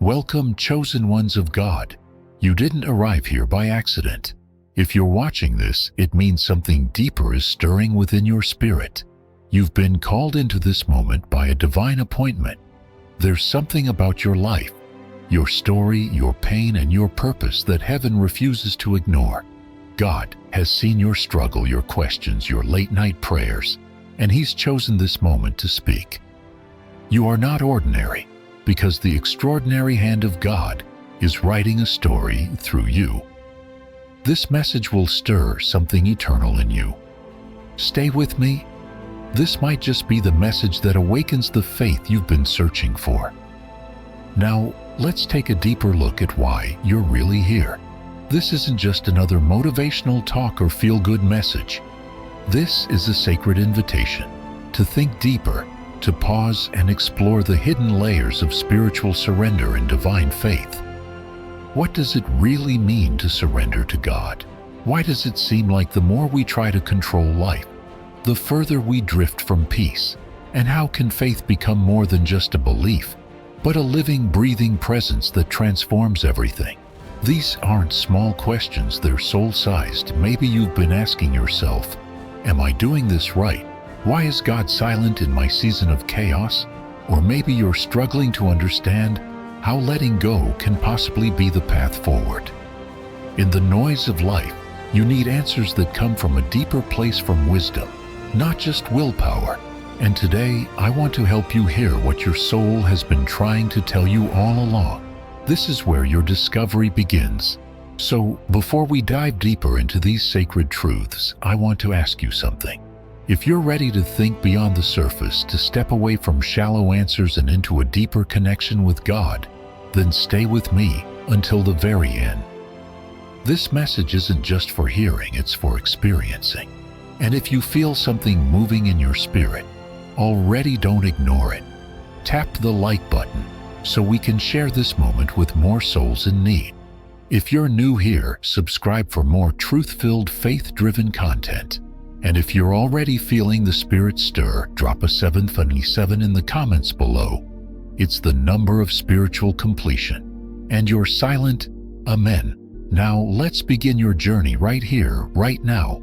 Welcome, chosen ones of God. You didn't arrive here by accident. If you're watching this, it means something deeper is stirring within your spirit. You've been called into this moment by a divine appointment. There's something about your life, your story, your pain, and your purpose that heaven refuses to ignore. God has seen your struggle, your questions, your late-night prayers, and He's chosen this moment to speak. You are not ordinary, because the extraordinary hand of God is writing a story through you. This message will stir something eternal in you. Stay with me. This might just be the message that awakens the faith you've been searching for. Now, let's take a deeper look at why you're really here. This isn't just another motivational talk or feel-good message. This is a sacred invitation to think deeper, to pause and explore the hidden layers of spiritual surrender and divine faith. What does it really mean to surrender to God? Why does it seem like the more we try to control life, the further we drift from peace? And how can faith become more than just a belief, but a living, breathing presence that transforms everything? These aren't small questions, they're soul-sized. Maybe you've been asking yourself, am I doing this right? Why is God silent in my season of chaos? Or maybe you're struggling to understand how letting go can possibly be the path forward. In the noise of life, you need answers that come from a deeper place, from wisdom, not just willpower. And today, I want to help you hear what your soul has been trying to tell you all along. This is where your discovery begins. So, before we dive deeper into these sacred truths, I want to ask you something. If you're ready to think beyond the surface, to step away from shallow answers and into a deeper connection with God, then stay with me until the very end. This message isn't just for hearing, it's for experiencing. And if you feel something moving in your spirit already, don't ignore it. Tap the like button so we can share this moment with more souls in need. If you're new here, subscribe for more truth-filled, faith-driven content. And if you're already feeling the Spirit stir, drop a 777 in the comments below. It's the number of spiritual completion. And your silent Amen. Now let's begin your journey right here, right now.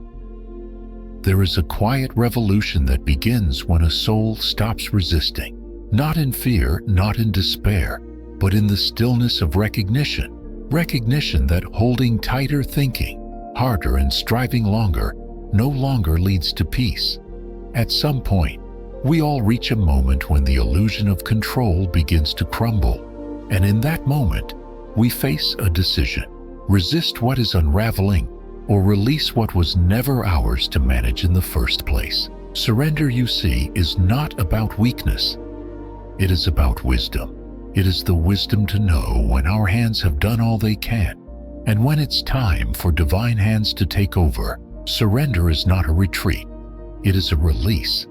There is a quiet revolution that begins when a soul stops resisting. Not in fear, not in despair, but in the stillness of recognition. Recognition that holding tighter, thinking harder, and striving longer no longer leads to peace. At some point, we all reach a moment when the illusion of control begins to crumble. And in that moment, we face a decision: resist what is unraveling, or release what was never ours to manage in the first place. Surrender, you see, is not about weakness. It is about wisdom. It is the wisdom to know when our hands have done all they can, and when it's time for divine hands to take over. Surrender is not a retreat. It is a release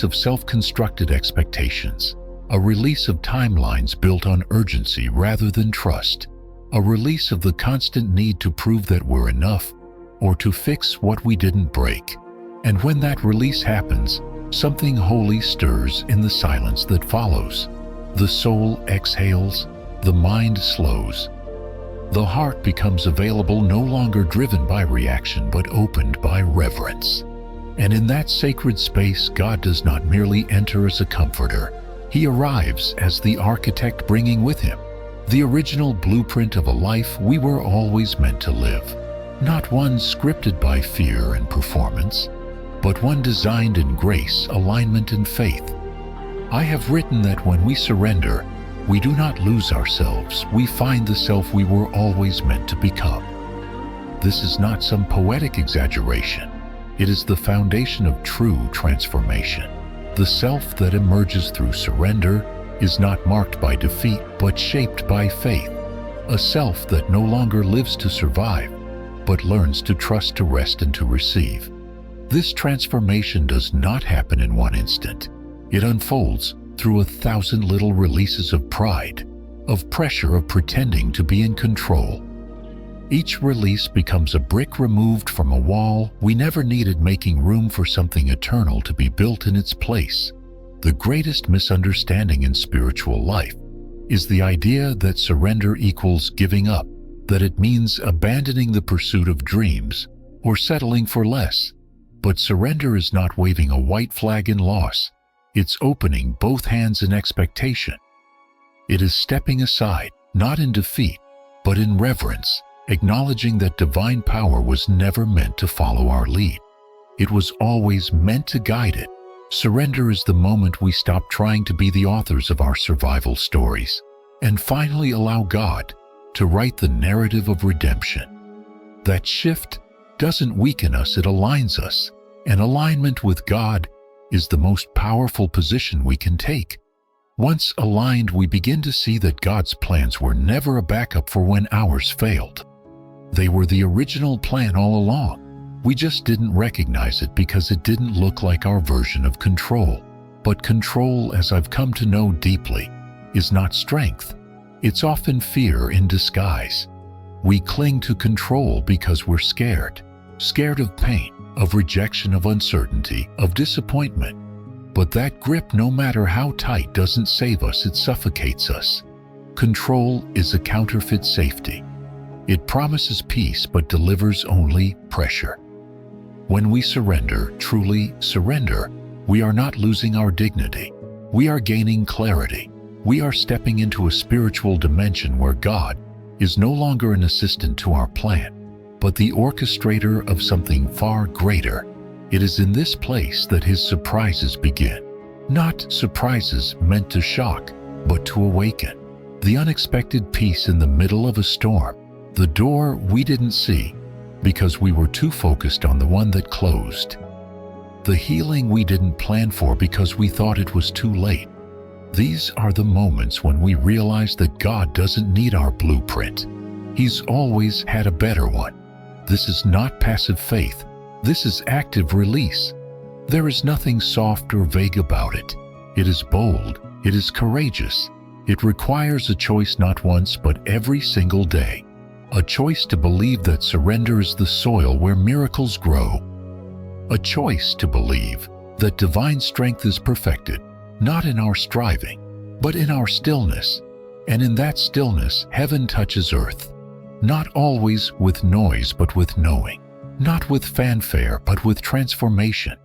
of self-constructed expectations, a release of timelines built on urgency rather than trust, a release of the constant need to prove that we're enough or to fix what we didn't break. And when that release happens, something holy stirs in the silence that follows. The soul exhales, the mind slows. The heart becomes available, no longer driven by reaction, but opened by reverence. And in that sacred space, God does not merely enter as a comforter. He arrives as the architect, bringing with Him the original blueprint of a life we were always meant to live. Not one scripted by fear and performance, but one designed in grace, alignment, and faith. I have written that when we surrender, we do not lose ourselves, we find the self we were always meant to become. This is not some poetic exaggeration. It is the foundation of true transformation. The self that emerges through surrender is not marked by defeat, but shaped by faith. A self that no longer lives to survive, but learns to trust, to rest, and to receive. This transformation does not happen in one instant. It unfolds through 1,000 little releases of pride, of pressure, of pretending to be in control. Each release becomes a brick removed from a wall we never needed, making room for something eternal to be built in its place. The greatest misunderstanding in spiritual life is the idea that surrender equals giving up, that it means abandoning the pursuit of dreams or settling for less. But surrender is not waving a white flag in loss. It's opening both hands in expectation. It is stepping aside, not in defeat, but in reverence, acknowledging that divine power was never meant to follow our lead. It was always meant to guide it. Surrender is the moment we stop trying to be the authors of our survival stories and finally allow God to write the narrative of redemption. That shift doesn't weaken us, it aligns us. And alignment with God is the most powerful position we can take. Once aligned, we begin to see that God's plans were never a backup for when ours failed. They were the original plan all along. We just didn't recognize it because it didn't look like our version of control. But control, as I've come to know deeply, is not strength. It's often fear in disguise. We cling to control because we're scared of pain, of rejection, of uncertainty, of disappointment. But that grip, no matter how tight, doesn't save us, it suffocates us. Control is a counterfeit safety. It promises peace but delivers only pressure. When we surrender, truly surrender, we are not losing our dignity. We are gaining clarity. We are stepping into a spiritual dimension where God is no longer an assistant to our plan, but the orchestrator of something far greater. It is in this place that His surprises begin. Not surprises meant to shock, but to awaken. The unexpected peace in the middle of a storm. The door we didn't see because we were too focused on the one that closed. The healing we didn't plan for because we thought it was too late. These are the moments when we realize that God doesn't need our blueprint. He's always had a better one. This is not passive faith. This is active release. There is nothing soft or vague about it. It is bold. It is courageous. It requires a choice, not once, but every single day. A choice to believe that surrender is the soil where miracles grow. A choice to believe that divine strength is perfected, not in our striving, but in our stillness. And in that stillness, heaven touches earth. Not always with noise, but with knowing. Not with fanfare, but with transformation.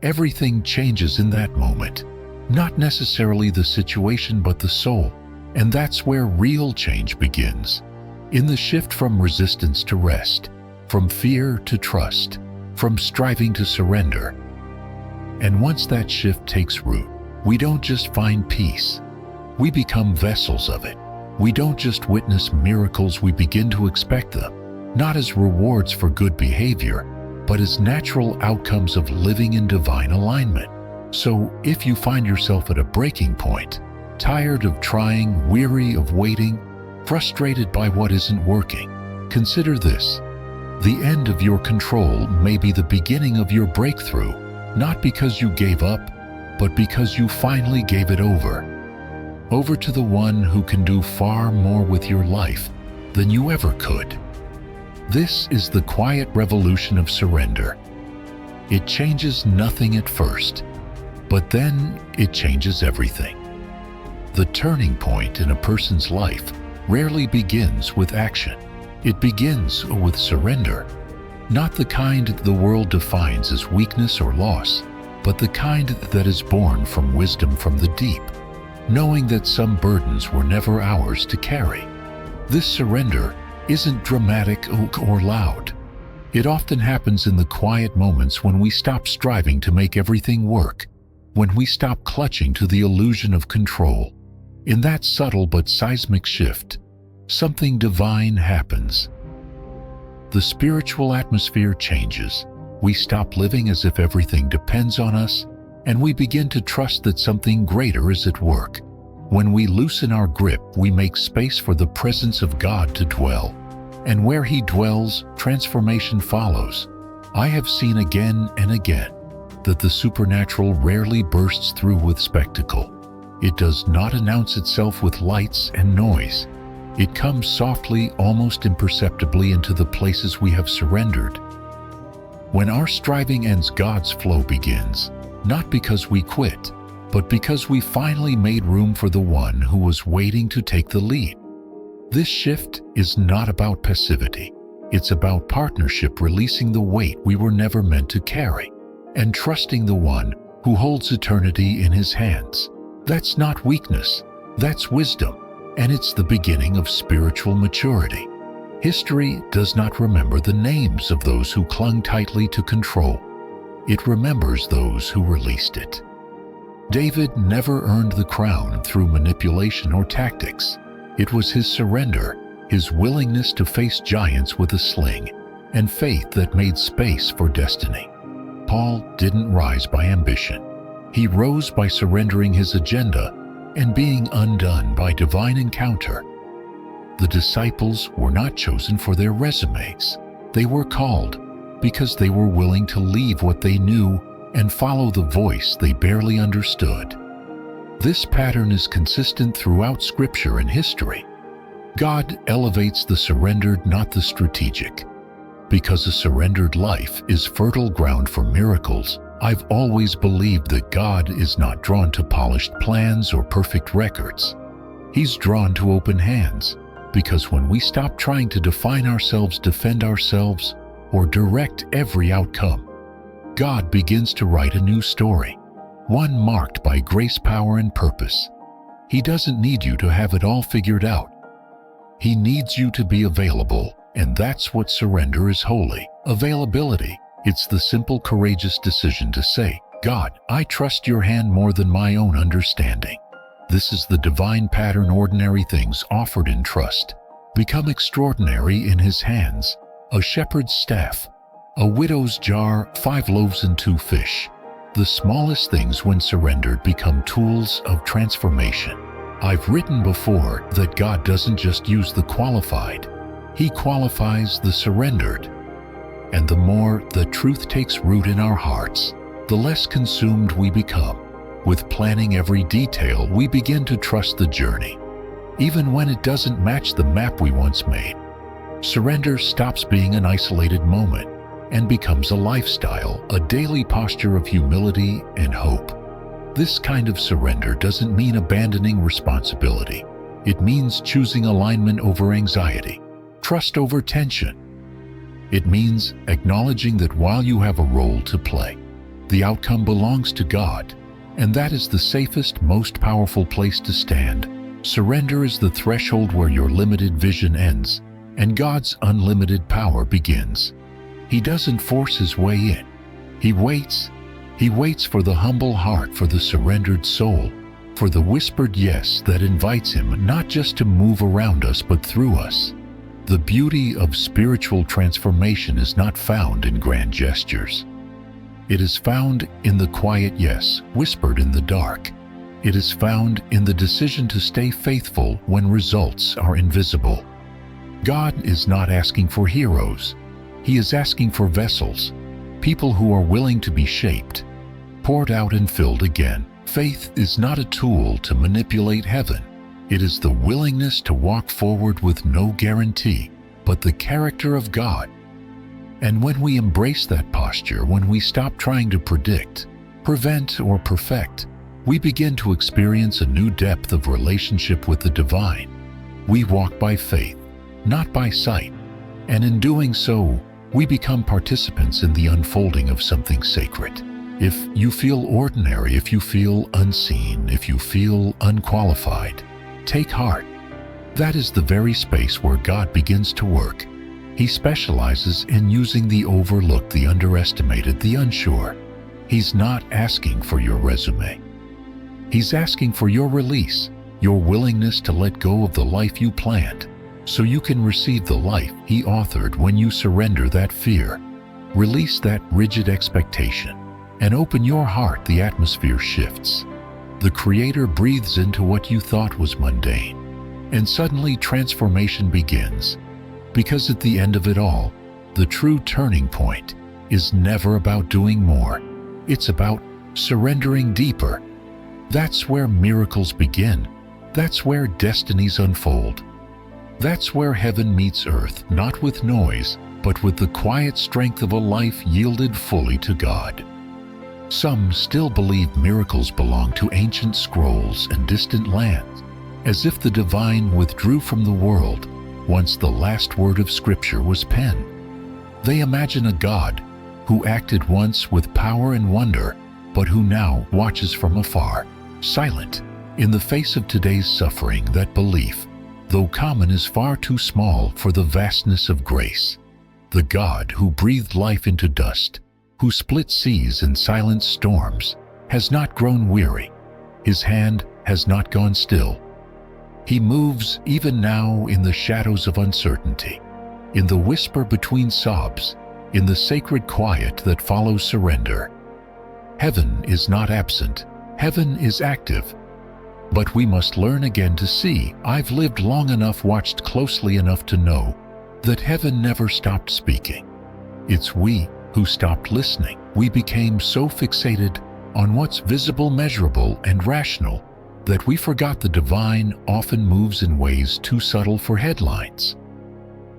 Everything changes in that moment. Not necessarily the situation, but the soul. And that's where real change begins. In the shift from resistance to rest, from fear to trust, from striving to surrender. And once that shift takes root, we don't just find peace. We become vessels of it. We don't just witness miracles, we begin to expect them, not as rewards for good behavior, but as natural outcomes of living in divine alignment. So, if you find yourself at a breaking point, tired of trying, weary of waiting, frustrated by what isn't working, consider this. The end of your control may be the beginning of your breakthrough, not because you gave up, but because you finally gave it over. Over to the one who can do far more with your life than you ever could. This is the quiet revolution of surrender. It changes nothing at first, but then it changes everything. The turning point in a person's life rarely begins with action. It begins with surrender. Not the kind the world defines as weakness or loss, but the kind that is born from wisdom from the deep, knowing that some burdens were never ours to carry. This surrender isn't dramatic or loud. It often happens in the quiet moments when we stop striving to make everything work, when we stop clutching to the illusion of control. In that subtle but seismic shift, something divine happens. The spiritual atmosphere changes. We stop living as if everything depends on us, and we begin to trust that something greater is at work. When we loosen our grip, we make space for the presence of God to dwell. And where He dwells, transformation follows. I have seen again and again that the supernatural rarely bursts through with spectacle. It does not announce itself with lights and noise. It comes softly, almost imperceptibly, into the places we have surrendered. When our striving ends, God's flow begins, not because we quit, but because we finally made room for the one who was waiting to take the lead. This shift is not about passivity. It's about partnership, releasing the weight we were never meant to carry, and trusting the one who holds eternity in his hands. That's not weakness, that's wisdom, and it's the beginning of spiritual maturity. History does not remember the names of those who clung tightly to control. It remembers those who released it. David never earned the crown through manipulation or tactics. It was his surrender, his willingness to face giants with a sling, and faith that made space for destiny. Paul didn't rise by ambition. He rose by surrendering his agenda and being undone by divine encounter. The disciples were not chosen for their resumes. They were called because they were willing to leave what they knew and follow the voice they barely understood. This pattern is consistent throughout Scripture and history. God elevates the surrendered, not the strategic. Because a surrendered life is fertile ground for miracles, I've always believed that God is not drawn to polished plans or perfect records. He's drawn to open hands, because when we stop trying to define ourselves, defend ourselves, or direct every outcome, God begins to write a new story, one marked by grace, power, and purpose. He doesn't need you to have it all figured out. He needs you to be available, and that's what surrender is: holy availability. It's the simple, courageous decision to say, God, I trust your hand more than my own understanding. This is the divine pattern. Ordinary things offered in trust become extraordinary in his hands. A shepherd's staff, a widow's jar, 5 loaves and 2 fish. The smallest things, when surrendered, become tools of transformation. I've written before that God doesn't just use the qualified, he qualifies the surrendered. And the more the truth takes root in our hearts, the less consumed we become with planning every detail. We begin to trust the journey, even when it doesn't match the map we once made. Surrender stops being an isolated moment and becomes a lifestyle, a daily posture of humility and hope. This kind of surrender doesn't mean abandoning responsibility. It means choosing alignment over anxiety, trust over tension. It means acknowledging that while you have a role to play, the outcome belongs to God, and that is the safest, most powerful place to stand. Surrender is the threshold where your limited vision ends and God's unlimited power begins. He doesn't force his way in. He waits. He waits for the humble heart, for the surrendered soul, for the whispered yes that invites him not just to move around us but through us. The beauty of spiritual transformation is not found in grand gestures. It is found in the quiet yes, whispered in the dark. It is found in the decision to stay faithful when results are invisible. God is not asking for heroes. He is asking for vessels, people who are willing to be shaped, poured out and filled again. Faith is not a tool to manipulate heaven. It is the willingness to walk forward with no guarantee, but the character of God. And when we embrace that posture, when we stop trying to predict, prevent, or perfect, we begin to experience a new depth of relationship with the divine. We walk by faith, not by sight, and in doing so, we become participants in the unfolding of something sacred. If you feel ordinary, if you feel unseen, if you feel unqualified, take heart. That is the very space where God begins to work. He specializes in using the overlooked, the underestimated, the unsure. He's not asking for your resume. He's asking for your release, your willingness to let go of the life you planned, so you can receive the life he authored. When you surrender that fear, release that rigid expectation, and open your heart, the atmosphere shifts. The Creator breathes into what you thought was mundane, and suddenly transformation begins. Because at the end of it all, the true turning point is never about doing more. It's about surrendering deeper. That's where miracles begin. That's where destinies unfold. That's where heaven meets earth, not with noise, but with the quiet strength of a life yielded fully to God. Some still believe miracles belong to ancient scrolls and distant lands, as if the divine withdrew from the world once the last word of Scripture was penned. They imagine a God who acted once with power and wonder, but who now watches from afar, silent. In the face of today's suffering, that belief, though common, is far too small for the vastness of grace. The God who breathed life into dust, who split seas and silenced storms, has not grown weary. His hand has not gone still. He moves even now in the shadows of uncertainty, in the whisper between sobs, in the sacred quiet that follows surrender. Heaven is not absent. Heaven is active. But we must learn again to see. I've lived long enough, watched closely enough to know that heaven never stopped speaking. It's we who stopped listening. We became so fixated on what's visible, measurable, and rational that we forgot the divine often moves in ways too subtle for headlines.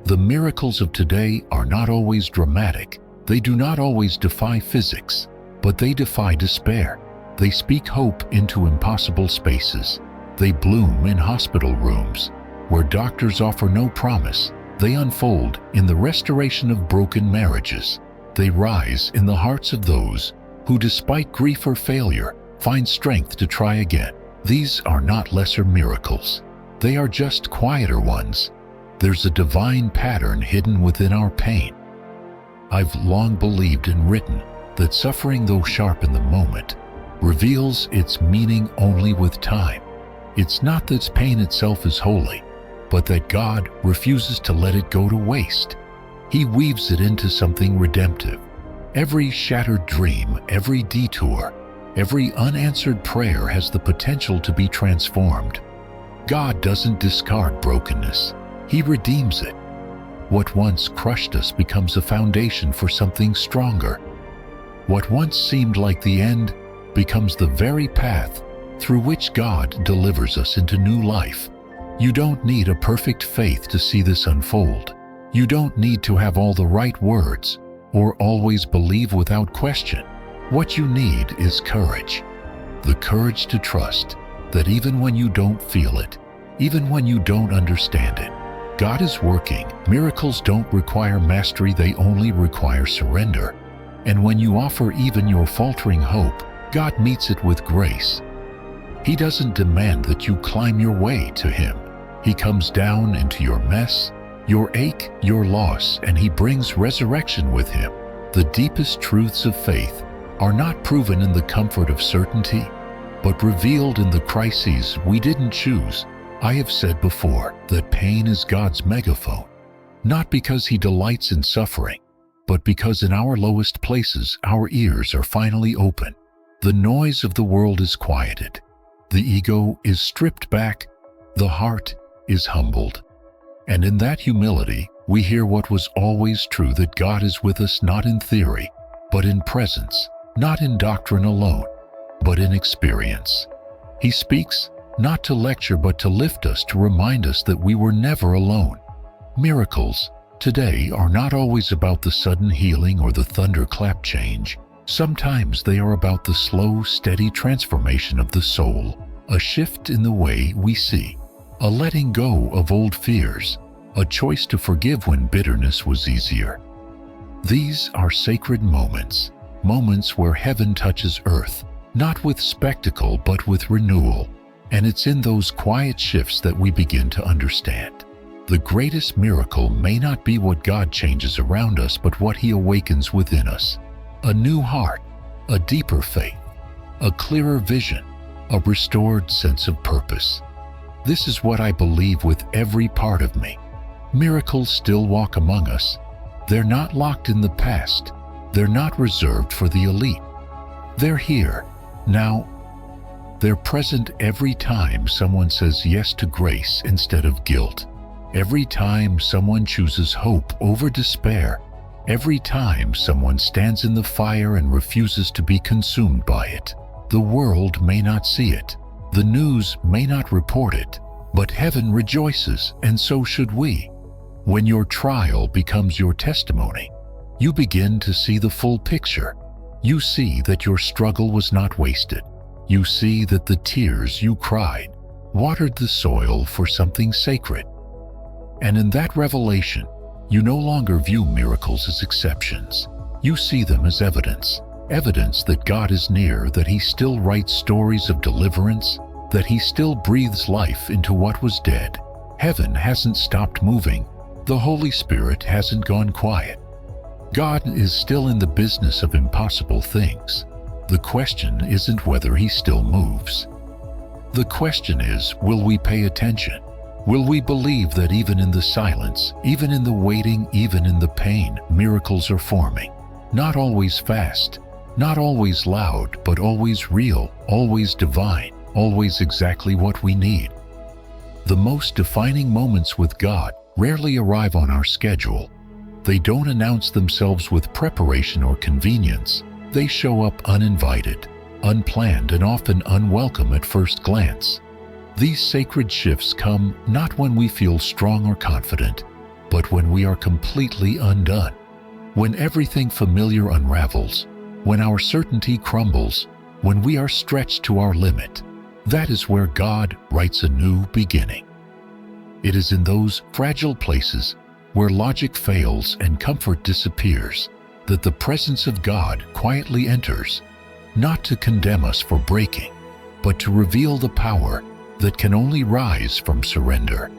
The miracles of today are not always dramatic. They do not always defy physics, but they defy despair. They speak hope into impossible spaces. They bloom in hospital rooms where doctors offer no promise. They unfold in the restoration of broken marriages. They rise in the hearts of those who, despite grief or failure, find strength to try again. These are not lesser miracles. They are just quieter ones. There's a divine pattern hidden within our pain. I've long believed and written that suffering, though sharp in the moment, reveals its meaning only with time. It's not that pain itself is holy, but that God refuses to let it go to waste. He weaves it into something redemptive. Every shattered dream, every detour, every unanswered prayer has the potential to be transformed. God doesn't discard brokenness. He redeems it. What once crushed us becomes a foundation for something stronger. What once seemed like the end becomes the very path through which God delivers us into new life. You don't need a perfect faith to see this unfold. You don't need to have all the right words or always believe without question. What you need is courage. The courage to trust that even when you don't feel it, even when you don't understand it, God is working. Miracles don't require mastery, they only require surrender. And when you offer even your faltering hope, God meets it with grace. He doesn't demand that you climb your way to Him. He comes down into your mess, your ache, your loss, and He brings resurrection with Him. The deepest truths of faith are not proven in the comfort of certainty, but revealed in the crises we didn't choose. I have said before that pain is God's megaphone, not because He delights in suffering, but because in our lowest places our ears are finally open. The noise of the world is quieted. The ego is stripped back. The heart is humbled. And in that humility, we hear what was always true, that God is with us not in theory, but in presence, not in doctrine alone, but in experience. He speaks not to lecture, but to lift us, to remind us that we were never alone. Miracles today are not always about the sudden healing or the thunderclap change. Sometimes they are about the slow, steady transformation of the soul, a shift in the way we see, a letting go of old fears, a choice to forgive when bitterness was easier. These are sacred moments, moments where heaven touches earth, not with spectacle but with renewal. And it's in those quiet shifts that we begin to understand. The greatest miracle may not be what God changes around us, but what He awakens within us. A new heart, a deeper faith, a clearer vision, a restored sense of purpose. This is what I believe with every part of me. Miracles still walk among us. They're not locked in the past. They're not reserved for the elite. They're here, now. They're present every time someone says yes to grace instead of guilt. Every time someone chooses hope over despair. Every time someone stands in the fire and refuses to be consumed by it. The world may not see it. The news may not report it. But heaven rejoices, and so should we. When your trial becomes your testimony, you begin to see the full picture. You see that your struggle was not wasted. You see that the tears you cried watered the soil for something sacred. And in that revelation, you no longer view miracles as exceptions. You see them as evidence. Evidence that God is near, that He still writes stories of deliverance, that He still breathes life into what was dead. Heaven hasn't stopped moving. The Holy Spirit hasn't gone quiet. God is still in the business of impossible things. The question isn't whether He still moves. The question is, will we pay attention? Will we believe that even in the silence, even in the waiting, even in the pain, miracles are forming? Not always fast, not always loud, but always real, always divine, always exactly what we need. The most defining moments with God rarely arrive on our schedule. They don't announce themselves with preparation or convenience. They show up uninvited, unplanned, and often unwelcome at first glance. These sacred shifts come not when we feel strong or confident, but when we are completely undone. When everything familiar unravels, when our certainty crumbles, when we are stretched to our limit. That is where God writes a new beginning. It is in those fragile places where logic fails and comfort disappears that the presence of God quietly enters, not to condemn us for breaking, but to reveal the power that can only rise from surrender.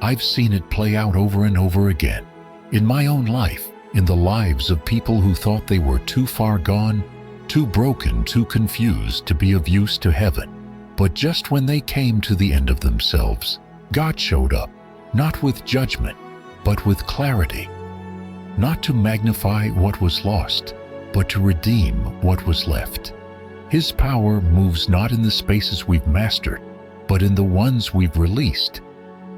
I've seen it play out over and over again, in my own life, in the lives of people who thought they were too far gone, too broken, too confused to be of use to heaven. But just when they came to the end of themselves, God showed up, not with judgment, but with clarity. Not to magnify what was lost, but to redeem what was left. His power moves not in the spaces we've mastered, but in the ones we've released.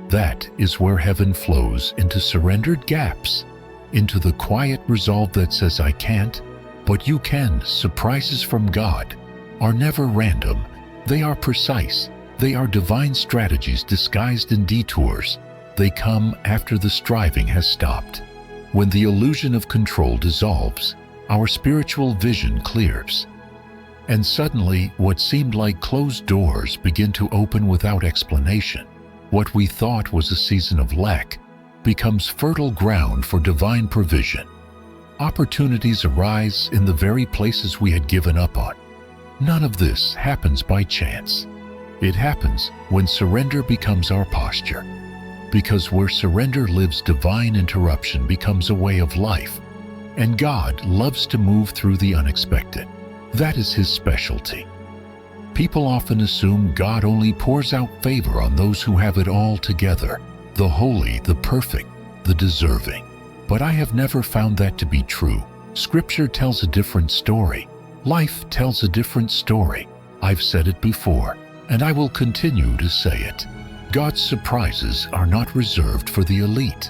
That is where heaven flows into surrendered gaps, into the quiet resolve that says, I can't, but you can. Surprises from God are never random. They are precise. They are divine strategies disguised in detours. They come after the striving has stopped. When the illusion of control dissolves, our spiritual vision clears. And suddenly, what seemed like closed doors begin to open without explanation. What we thought was a season of lack becomes fertile ground for divine provision. Opportunities arise in the very places we had given up on. None of this happens by chance. It happens when surrender becomes our posture. Because where surrender lives, divine interruption becomes a way of life. And God loves to move through the unexpected. That is His specialty. People often assume God only pours out favor on those who have it all together, the holy, the perfect, the deserving. But I have never found that to be true. Scripture tells a different story. Life tells a different story. I've said it before, and I will continue to say it. God's surprises are not reserved for the elite.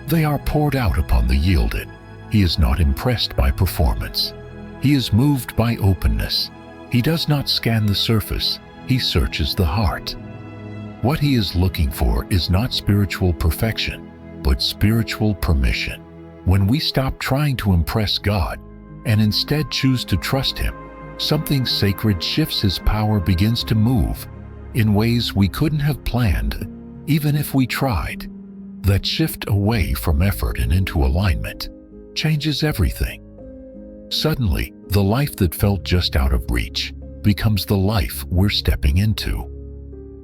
They are poured out upon the yielded. He is not impressed by performance. He is moved by openness. He does not scan the surface. He searches the heart. What He is looking for is not spiritual perfection, but spiritual permission. When we stop trying to impress God and instead choose to trust Him, something sacred shifts. His power begins to move in ways we couldn't have planned, even if we tried. That shift away from effort and into alignment changes everything. Suddenly, the life that felt just out of reach becomes the life we're stepping into.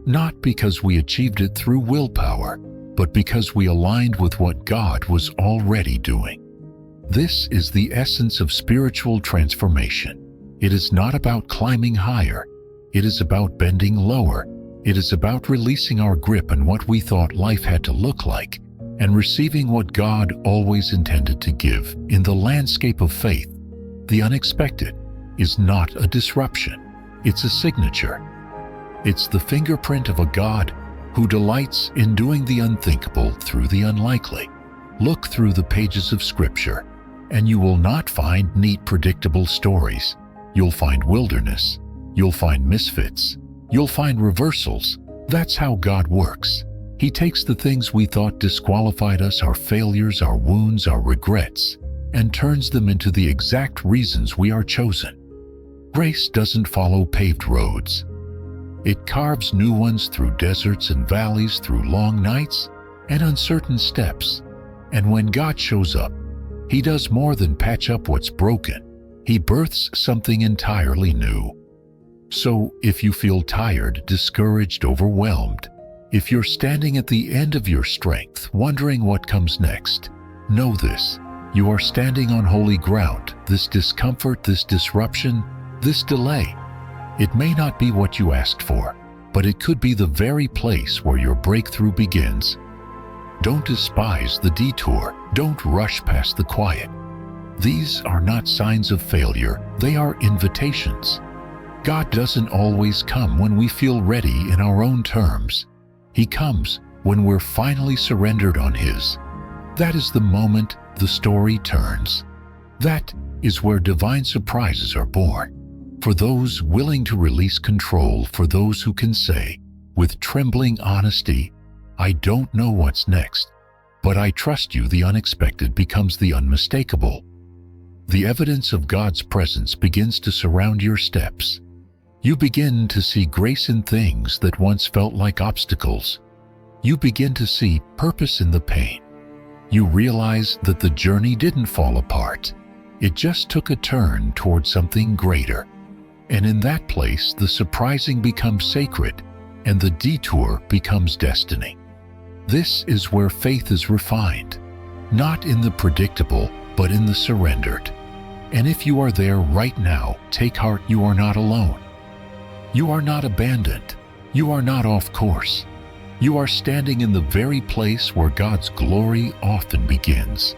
Not because we achieved it through willpower, but because we aligned with what God was already doing. This is the essence of spiritual transformation. It is not about climbing higher. It is about bending lower. It is about releasing our grip on what we thought life had to look like and receiving what God always intended to give. In the landscape of faith, the unexpected is not a disruption. It's a signature. It's the fingerprint of a God who delights in doing the unthinkable through the unlikely. Look through the pages of Scripture, and you will not find neat, predictable stories. You'll find wilderness. You'll find misfits. You'll find reversals. That's how God works. He takes the things we thought disqualified us, our failures, our wounds, our regrets, and turns them into the exact reasons we are chosen. Grace doesn't follow paved roads. It carves new ones through deserts and valleys, through long nights and uncertain steps. And when God shows up, He does more than patch up what's broken. He births something entirely new. So, if you feel tired, discouraged, overwhelmed, if you're standing at the end of your strength, wondering what comes next, know this: you are standing on holy ground. This discomfort, this disruption, this delay, it may not be what you asked for, but it could be the very place where your breakthrough begins. Don't despise the detour. Don't rush past the quiet. These are not signs of failure. They are invitations. God doesn't always come when we feel ready in our own terms. He comes when we're finally surrendered on His. That is the moment the story turns. That is where divine surprises are born. For those willing to release control, for those who can say, with trembling honesty, I don't know what's next, but I trust you. The unexpected becomes the unmistakable. The evidence of God's presence begins to surround your steps. You begin to see grace in things that once felt like obstacles. You begin to see purpose in the pain. You realize that the journey didn't fall apart. It just took a turn toward something greater. And in that place, the surprising becomes sacred, and the detour becomes destiny. This is where faith is refined, not in the predictable, but in the surrendered. And if you are there right now, take heart. You are not alone. You are not abandoned. You are not off course. You are standing in the very place where God's glory often begins.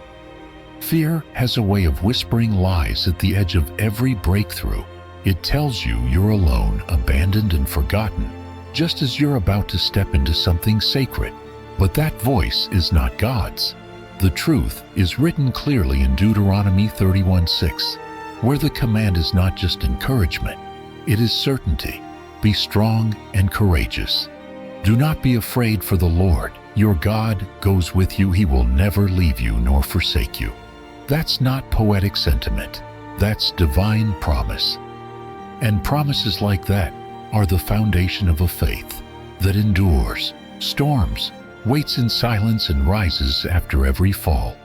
Fear has a way of whispering lies at the edge of every breakthrough. It tells you you're alone, abandoned, and forgotten, just as you're about to step into something sacred. But that voice is not God's. The truth is written clearly in Deuteronomy 31:6, where the command is not just encouragement, it is certainty. Be strong and courageous. Do not be afraid, for the Lord, your God, goes with you. He will never leave you nor forsake you. That's not poetic sentiment. That's divine promise. And promises like that are the foundation of a faith that endures storms, waits in silence, and rises after every fall.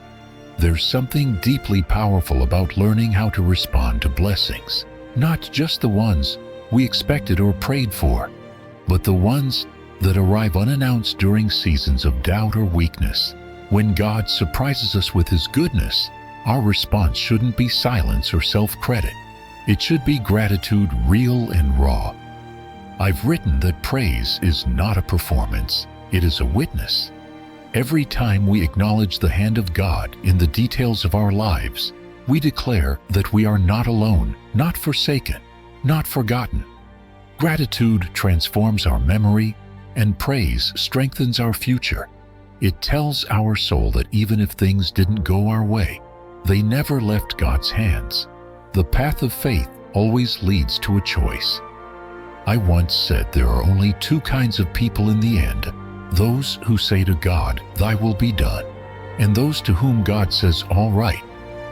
There's something deeply powerful about learning how to respond to blessings, not just the ones we expected or prayed for, but the ones that arrive unannounced during seasons of doubt or weakness. When God surprises us with His goodness, our response shouldn't be silence or self-credit. It should be gratitude, real and raw. I've written that praise is not a performance, it is a witness. Every time we acknowledge the hand of God in the details of our lives, we declare that we are not alone, not forsaken, not forgotten. Gratitude transforms our memory, and praise strengthens our future. It tells our soul that even if things didn't go our way, they never left God's hands. The path of faith always leads to a choice. I once said there are only two kinds of people in the end: those who say to God, "Thy will be done," and those to whom God says, "All right,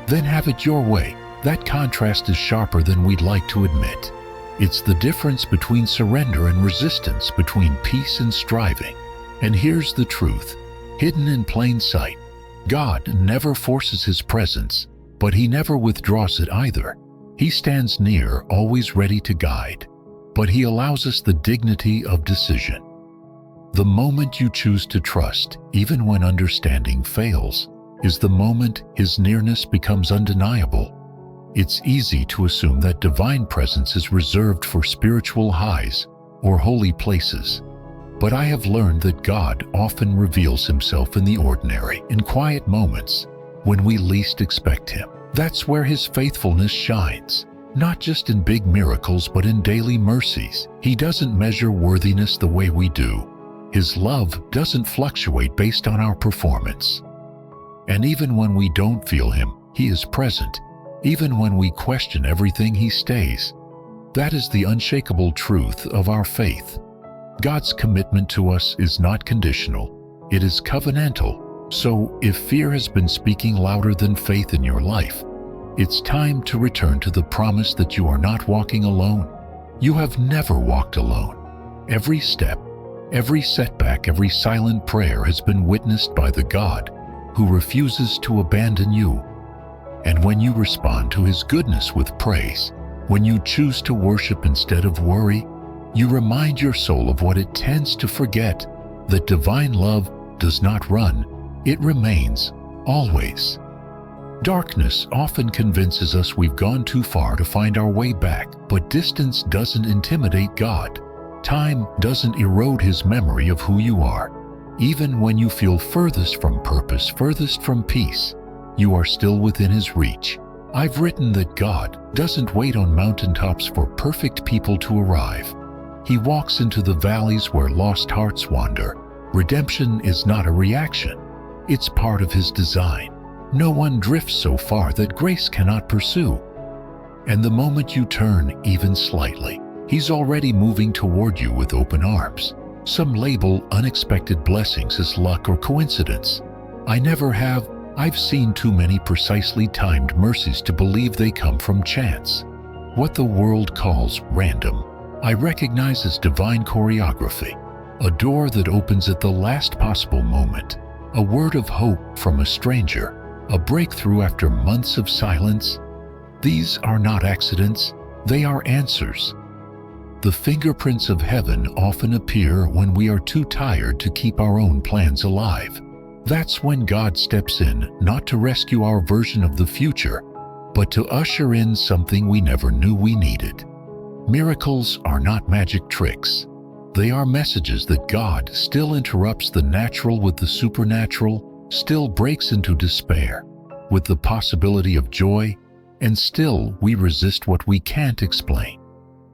then have it your way." That contrast is sharper than we'd like to admit. It's the difference between surrender and resistance, between peace and striving. And here's the truth, hidden in plain sight: God never forces His presence, but He never withdraws it either. He stands near, always ready to guide, but He allows us the dignity of decision. The moment you choose to trust, even when understanding fails, is the moment His nearness becomes undeniable. It's easy to assume that divine presence is reserved for spiritual highs or holy places. But I have learned that God often reveals Himself in the ordinary, in quiet moments, when we least expect Him. That's where His faithfulness shines, not just in big miracles but in daily mercies. He doesn't measure worthiness the way we do. His love doesn't fluctuate based on our performance. And even when we don't feel Him, He is present. Even when we question everything, He stays. That is the unshakable truth of our faith. God's commitment to us is not conditional, it is covenantal. So, if fear has been speaking louder than faith in your life, it's time to return to the promise that you are not walking alone. You have never walked alone. Every step, every setback, every silent prayer has been witnessed by the God who refuses to abandon you. And when you respond to His goodness with praise, when you choose to worship instead of worry, you remind your soul of what it tends to forget, that divine love does not run, it remains, always. Darkness often convinces us we've gone too far to find our way back, but distance doesn't intimidate God. Time doesn't erode His memory of who you are. Even when you feel furthest from purpose, furthest from peace, you are still within His reach. I've written that God doesn't wait on mountaintops for perfect people to arrive. He walks into the valleys where lost hearts wander. Redemption is not a reaction. It's part of His design. No one drifts so far that grace cannot pursue. And the moment you turn even slightly, He's already moving toward you with open arms. Some label unexpected blessings as luck or coincidence. I never have. I've seen too many precisely timed mercies to believe they come from chance. What the world calls random, I recognize as divine choreography. A door that opens at the last possible moment. A word of hope from a stranger. A breakthrough after months of silence. These are not accidents, they are answers. The fingerprints of heaven often appear when we are too tired to keep our own plans alive. That's when God steps in, not to rescue our version of the future, but to usher in something we never knew we needed. Miracles are not magic tricks. They are messages that God still interrupts the natural with the supernatural, still breaks into despair with the possibility of joy, and still we resist what we can't explain.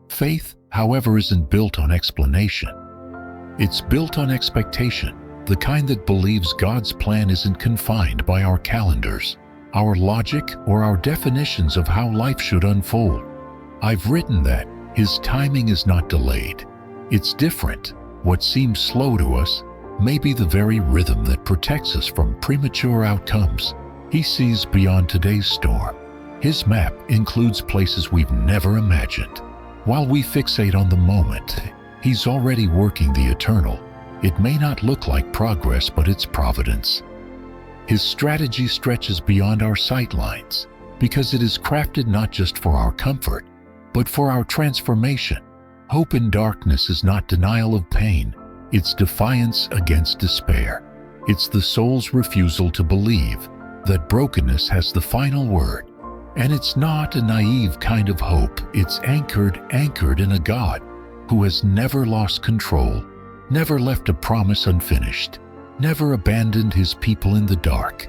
Faith, however, isn't built on explanation. It's built on expectation. The kind that believes God's plan isn't confined by our calendars, our logic, or our definitions of how life should unfold. I've written that His timing is not delayed. It's different. What seems slow to us may be the very rhythm that protects us from premature outcomes. He sees beyond today's storm. His map includes places we've never imagined. While we fixate on the moment, He's already working the eternal. It may not look like progress, but it's providence. His strategy stretches beyond our sight lines because it is crafted not just for our comfort, but for our transformation. Hope in darkness is not denial of pain. It's defiance against despair. It's the soul's refusal to believe that brokenness has the final word. And it's not a naive kind of hope. It's anchored in a God who has never lost control, never left a promise unfinished, never abandoned His people in the dark.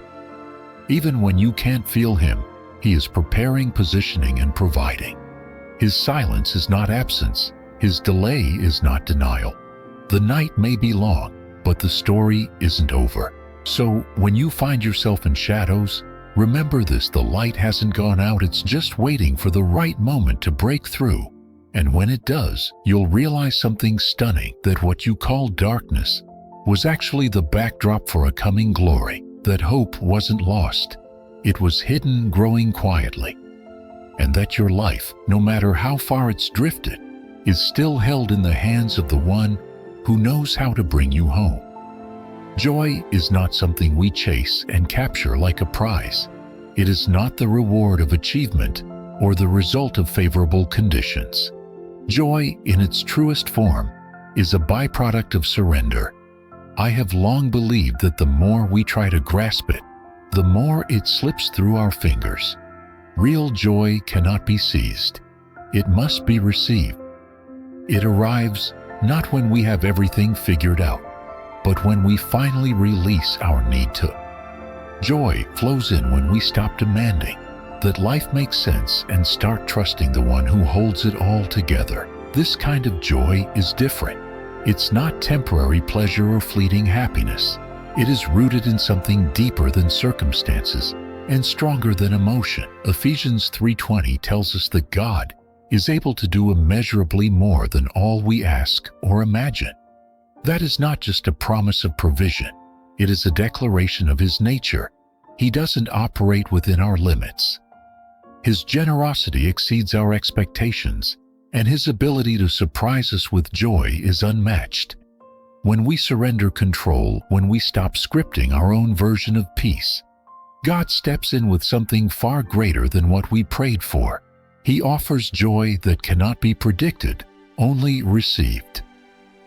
Even when you can't feel Him, He is preparing, positioning, and providing. His silence is not absence. His delay is not denial. The night may be long, but the story isn't over. So when you find yourself in shadows, remember this: the light hasn't gone out, it's just waiting for the right moment to break through. And when it does, you'll realize something stunning, that what you call darkness was actually the backdrop for a coming glory, that hope wasn't lost. It was hidden, growing quietly. And that your life, no matter how far it's drifted, is still held in the hands of the one who knows how to bring you home. Joy is not something we chase and capture like a prize. It is not the reward of achievement or the result of favorable conditions. Joy, in its truest form, is a byproduct of surrender. I have long believed that the more we try to grasp it, the more it slips through our fingers. Real joy cannot be seized. It must be received. It arrives not when we have everything figured out, but when we finally release our need to. Joy flows in when we stop demanding that life makes sense and start trusting the one who holds it all together. This kind of joy is different. It's not temporary pleasure or fleeting happiness. It is rooted in something deeper than circumstances and stronger than emotion. Ephesians 3:20 tells us that God is able to do immeasurably more than all we ask or imagine. That is not just a promise of provision. It is a declaration of His nature. He doesn't operate within our limits. His generosity exceeds our expectations, and His ability to surprise us with joy is unmatched. When we surrender control, when we stop scripting our own version of peace, God steps in with something far greater than what we prayed for. He offers joy that cannot be predicted, only received.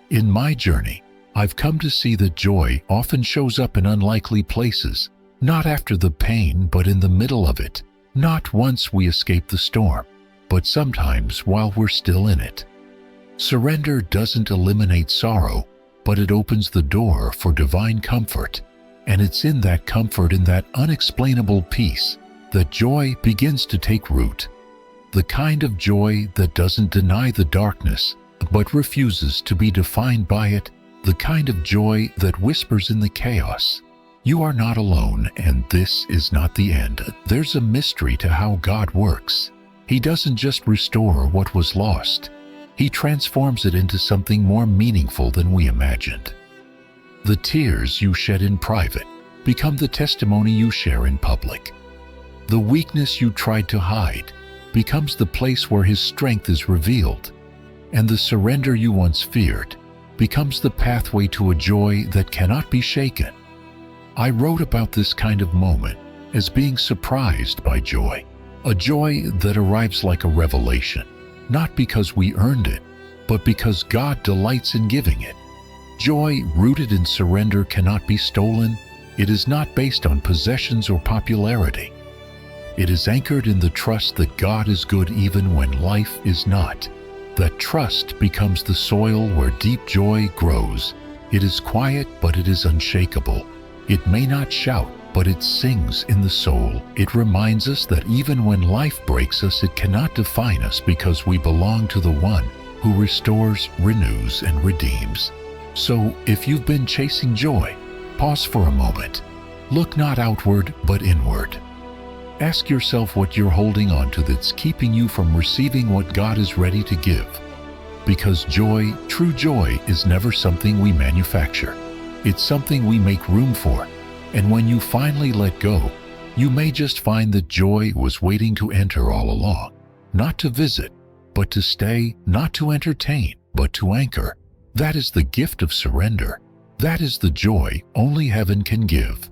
In my journey, I've come to see that joy often shows up in unlikely places, not after the pain, but in the middle of it. Not once we escape the storm, but sometimes while we're still in it. Surrender doesn't eliminate sorrow, but it opens the door for divine comfort. And it's in that comfort, in that unexplainable peace, that joy begins to take root. The kind of joy that doesn't deny the darkness, but refuses to be defined by it. The kind of joy that whispers in the chaos, "You are not alone, and this is not the end." There's a mystery to how God works. He doesn't just restore what was lost. He transforms it into something more meaningful than we imagined. The tears you shed in private become the testimony you share in public. The weakness you tried to hide becomes the place where His strength is revealed. And the surrender you once feared becomes the pathway to a joy that cannot be shaken. I wrote about this kind of moment as being surprised by joy, a joy that arrives like a revelation, not because we earned it, but because God delights in giving it. Joy rooted in surrender cannot be stolen. It is not based on possessions or popularity. It is anchored in the trust that God is good even when life is not. That trust becomes the soil where deep joy grows. It is quiet, but it is unshakable. It may not shout, but it sings in the soul. It reminds us that even when life breaks us, it cannot define us because we belong to the One who restores, renews, and redeems. So, if you've been chasing joy, pause for a moment. Look not outward, but inward. Ask yourself what you're holding on to that's keeping you from receiving what God is ready to give. Because joy, true joy, is never something we manufacture. It's something we make room for. And when you finally let go, you may just find that joy was waiting to enter all along. Not to visit, but to stay, not to entertain, but to anchor. That is the gift of surrender. That is the joy only heaven can give.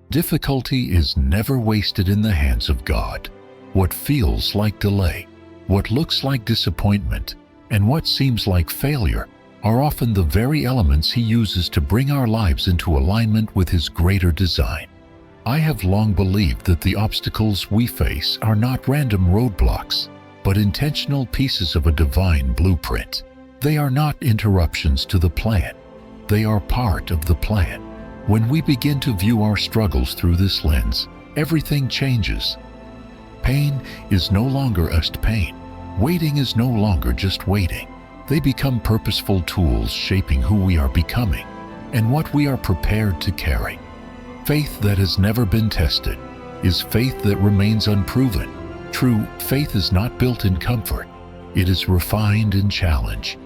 Difficulty is never wasted in the hands of God. What feels like delay, what looks like disappointment, and what seems like failure are often the very elements He uses to bring our lives into alignment with His greater design. I have long believed that the obstacles we face are not random roadblocks, but intentional pieces of a divine blueprint. They are not interruptions to the plan. They are part of the plan. When we begin to view our struggles through this lens, everything changes. Pain is no longer just pain. Waiting is no longer just waiting. They become purposeful tools shaping who we are becoming and what we are prepared to carry. Faith that has never been tested is faith that remains unproven. True faith is not built in comfort. It is refined in challenge.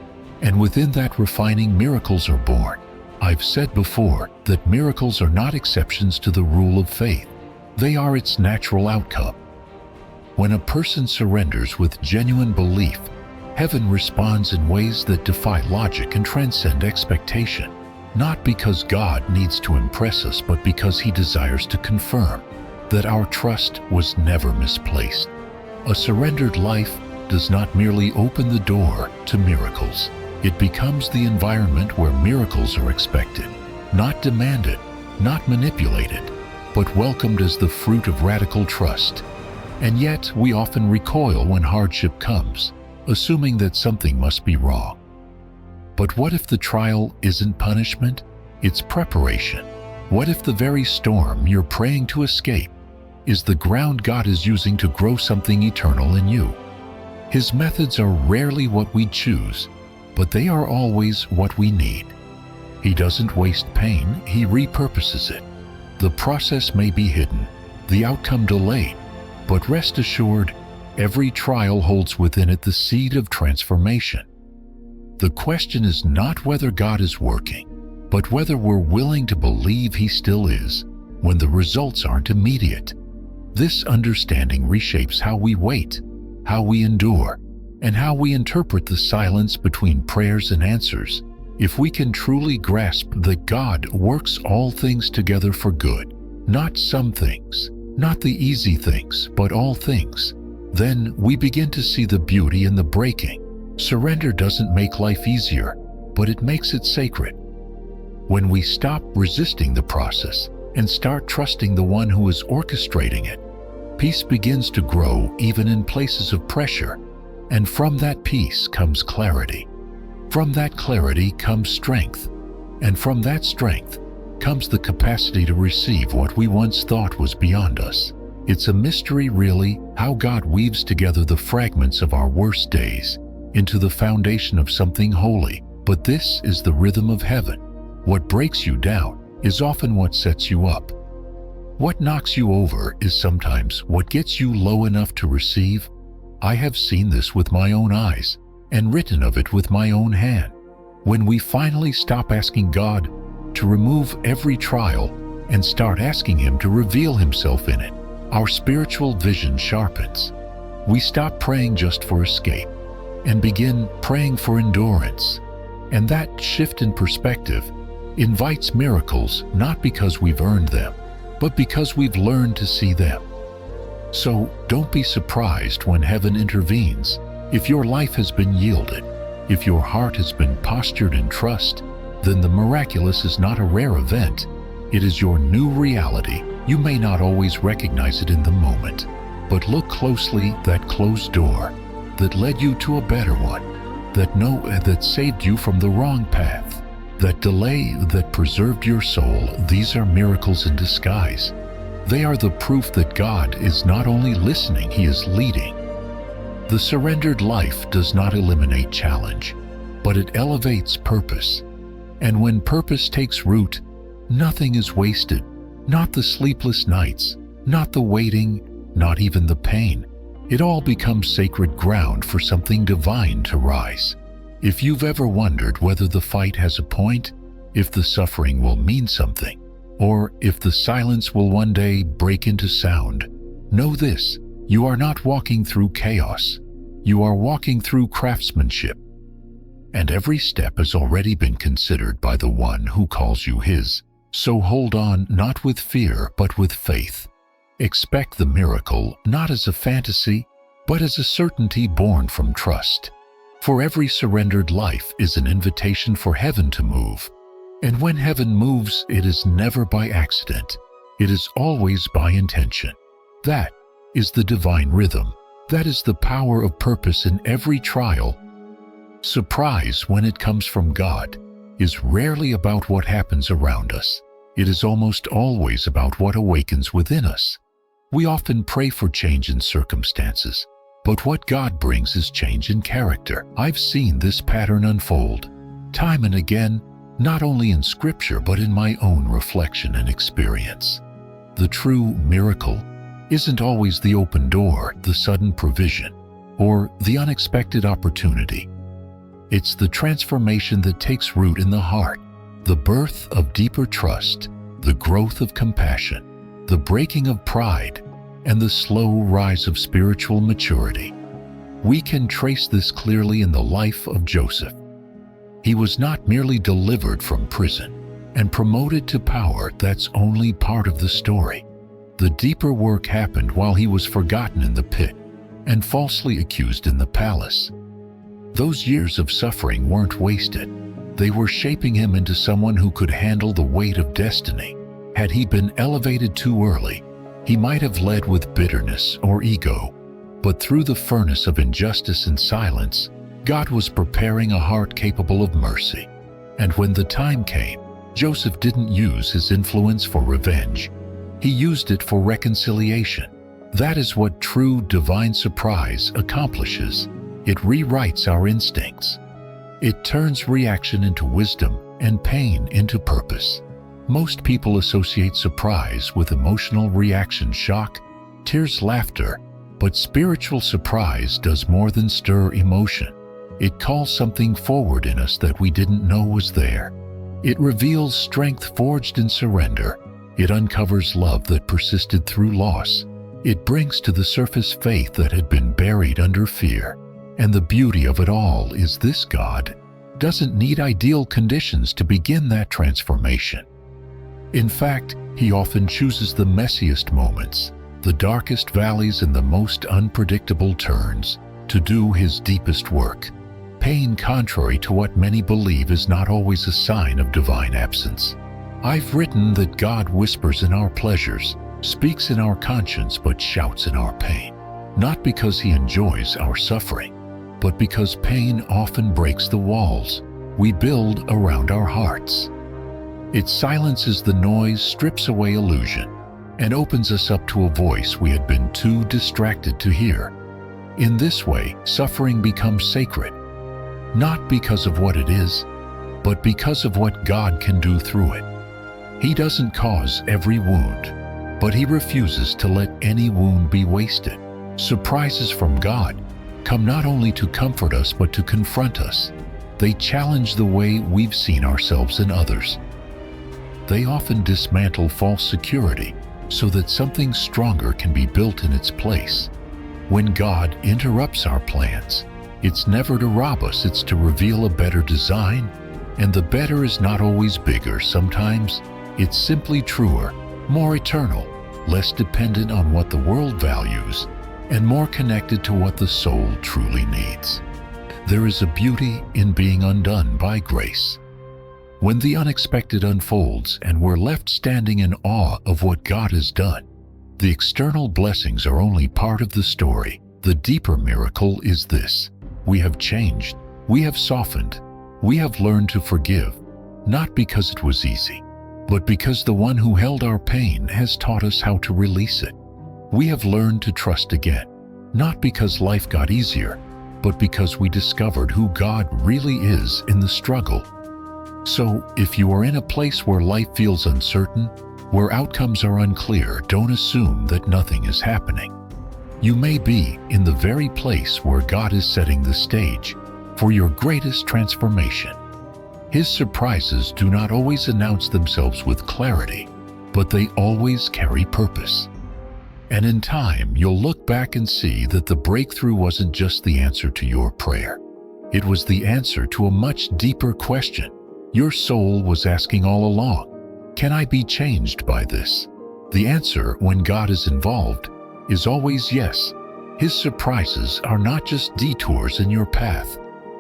And within that refining, miracles are born. I've said before that miracles are not exceptions to the rule of faith. They are its natural outcome. When a person surrenders with genuine belief, heaven responds in ways that defy logic and transcend expectation. Not because God needs to impress us, but because He desires to confirm that our trust was never misplaced. A surrendered life does not merely open the door to miracles. It becomes the environment where miracles are expected, not demanded, not manipulated, but welcomed as the fruit of radical trust. And yet, we often recoil when hardship comes, assuming that something must be wrong. But what if the trial isn't punishment? It's preparation. What if the very storm you're praying to escape is the ground God is using to grow something eternal in you? His methods are rarely what we choose, but they are always what we need. He doesn't waste pain, He repurposes it. The process may be hidden, the outcome delayed, but rest assured, every trial holds within it the seed of transformation. The question is not whether God is working, but whether we're willing to believe He still is when the results aren't immediate. This understanding reshapes how we wait, how we endure, and how we interpret the silence between prayers and answers. If we can truly grasp that God works all things together for good, not some things, not the easy things, but all things, then we begin to see the beauty in the breaking. Surrender doesn't make life easier, but it makes it sacred. When we stop resisting the process and start trusting the one who is orchestrating it, peace begins to grow even in places of pressure. And from that peace comes clarity. From that clarity comes strength. And from that strength comes the capacity to receive what we once thought was beyond us. It's a mystery, really, how God weaves together the fragments of our worst days into the foundation of something holy. But this is the rhythm of heaven. What breaks you down is often what sets you up. What knocks you over is sometimes what gets you low enough to receive. I have seen this with my own eyes and written of it with my own hand. When we finally stop asking God to remove every trial and start asking Him to reveal Himself in it, our spiritual vision sharpens. We stop praying just for escape and begin praying for endurance. And that shift in perspective invites miracles, not because we've earned them, but because we've learned to see them. So don't be surprised when heaven intervenes. If your life has been yielded, if your heart has been postured in trust, then the miraculous is not a rare event. It is your new reality. You may not always recognize it in the moment, but look closely. That closed door that led you to a better one, that saved you from the wrong path, that delay that preserved your soul, these are miracles in disguise. They are the proof that God is not only listening, He is leading. The surrendered life does not eliminate challenge, but it elevates purpose. And when purpose takes root, nothing is wasted, not the sleepless nights, not the waiting, not even the pain. It all becomes sacred ground for something divine to rise. If you've ever wondered whether the fight has a point, if the suffering will mean something, or if the silence will one day break into sound, know this: you are not walking through chaos. You are walking through craftsmanship. And every step has already been considered by the one who calls you His. So hold on, not with fear, but with faith. Expect the miracle not as a fantasy, but as a certainty born from trust. For every surrendered life is an invitation for heaven to move. And when heaven moves, it is never by accident. It is always by intention. That is the divine rhythm. That is the power of purpose in every trial. Surprise, when it comes from God, is rarely about what happens around us. It is almost always about what awakens within us. We often pray for change in circumstances, but what God brings is change in character. I've seen this pattern unfold time and again, not only in Scripture but in my own reflection and experience. The true miracle isn't always the open door, the sudden provision, or the unexpected opportunity. It's the transformation that takes root in the heart, the birth of deeper trust, the growth of compassion, the breaking of pride, and the slow rise of spiritual maturity. We can trace this clearly in the life of Joseph. He was not merely delivered from prison and promoted to power. That's only part of the story. The deeper work happened while he was forgotten in the pit and falsely accused in the palace. Those years of suffering weren't wasted. They were shaping him into someone who could handle the weight of destiny. Had he been elevated too early, he might have led with bitterness or ego. But through the furnace of injustice and silence, God was preparing a heart capable of mercy. And when the time came, Joseph didn't use his influence for revenge. He used it for reconciliation. That is what true divine surprise accomplishes. It rewrites our instincts. It turns reaction into wisdom and pain into purpose. Most people associate surprise with emotional reaction, shock, tears, laughter, but spiritual surprise does more than stir emotion. It calls something forward in us that we didn't know was there. It reveals strength forged in surrender. It uncovers love that persisted through loss. It brings to the surface faith that had been buried under fear. And the beauty of it all is this: God doesn't need ideal conditions to begin that transformation. In fact, He often chooses the messiest moments, the darkest valleys and the most unpredictable turns to do His deepest work. Pain, contrary to what many believe, is not always a sign of divine absence. I've written that God whispers in our pleasures, speaks in our conscience, but shouts in our pain. Not because He enjoys our suffering, but because pain often breaks the walls we build around our hearts. It silences the noise, strips away illusion, and opens us up to a voice we had been too distracted to hear. In this way, suffering becomes sacred, not because of what it is, but because of what God can do through it. He doesn't cause every wound, but He refuses to let any wound be wasted. Surprises from God come not only to comfort us, but to confront us. They challenge the way we've seen ourselves and others. They often dismantle false security so that something stronger can be built in its place. When God interrupts our plans, it's never to rob us, it's to reveal a better design. And the better is not always bigger. Sometimes it's simply truer, more eternal, less dependent on what the world values, and more connected to what the soul truly needs. There is a beauty in being undone by grace. When the unexpected unfolds and we're left standing in awe of what God has done, the external blessings are only part of the story. The deeper miracle is this: we have changed, we have softened, we have learned to forgive, not because it was easy, but because the one who held our pain has taught us how to release it. We have learned to trust again, not because life got easier, but because we discovered who God really is in the struggle. So, if you are in a place where life feels uncertain, where outcomes are unclear, don't assume that nothing is happening. You may be in the very place where God is setting the stage for your greatest transformation. His surprises do not always announce themselves with clarity, but they always carry purpose. And in time, you'll look back and see that the breakthrough wasn't just the answer to your prayer. It was the answer to a much deeper question your soul was asking all along. Can I be changed by this? The answer, when God is involved, is always yes. His surprises are not just detours in your path.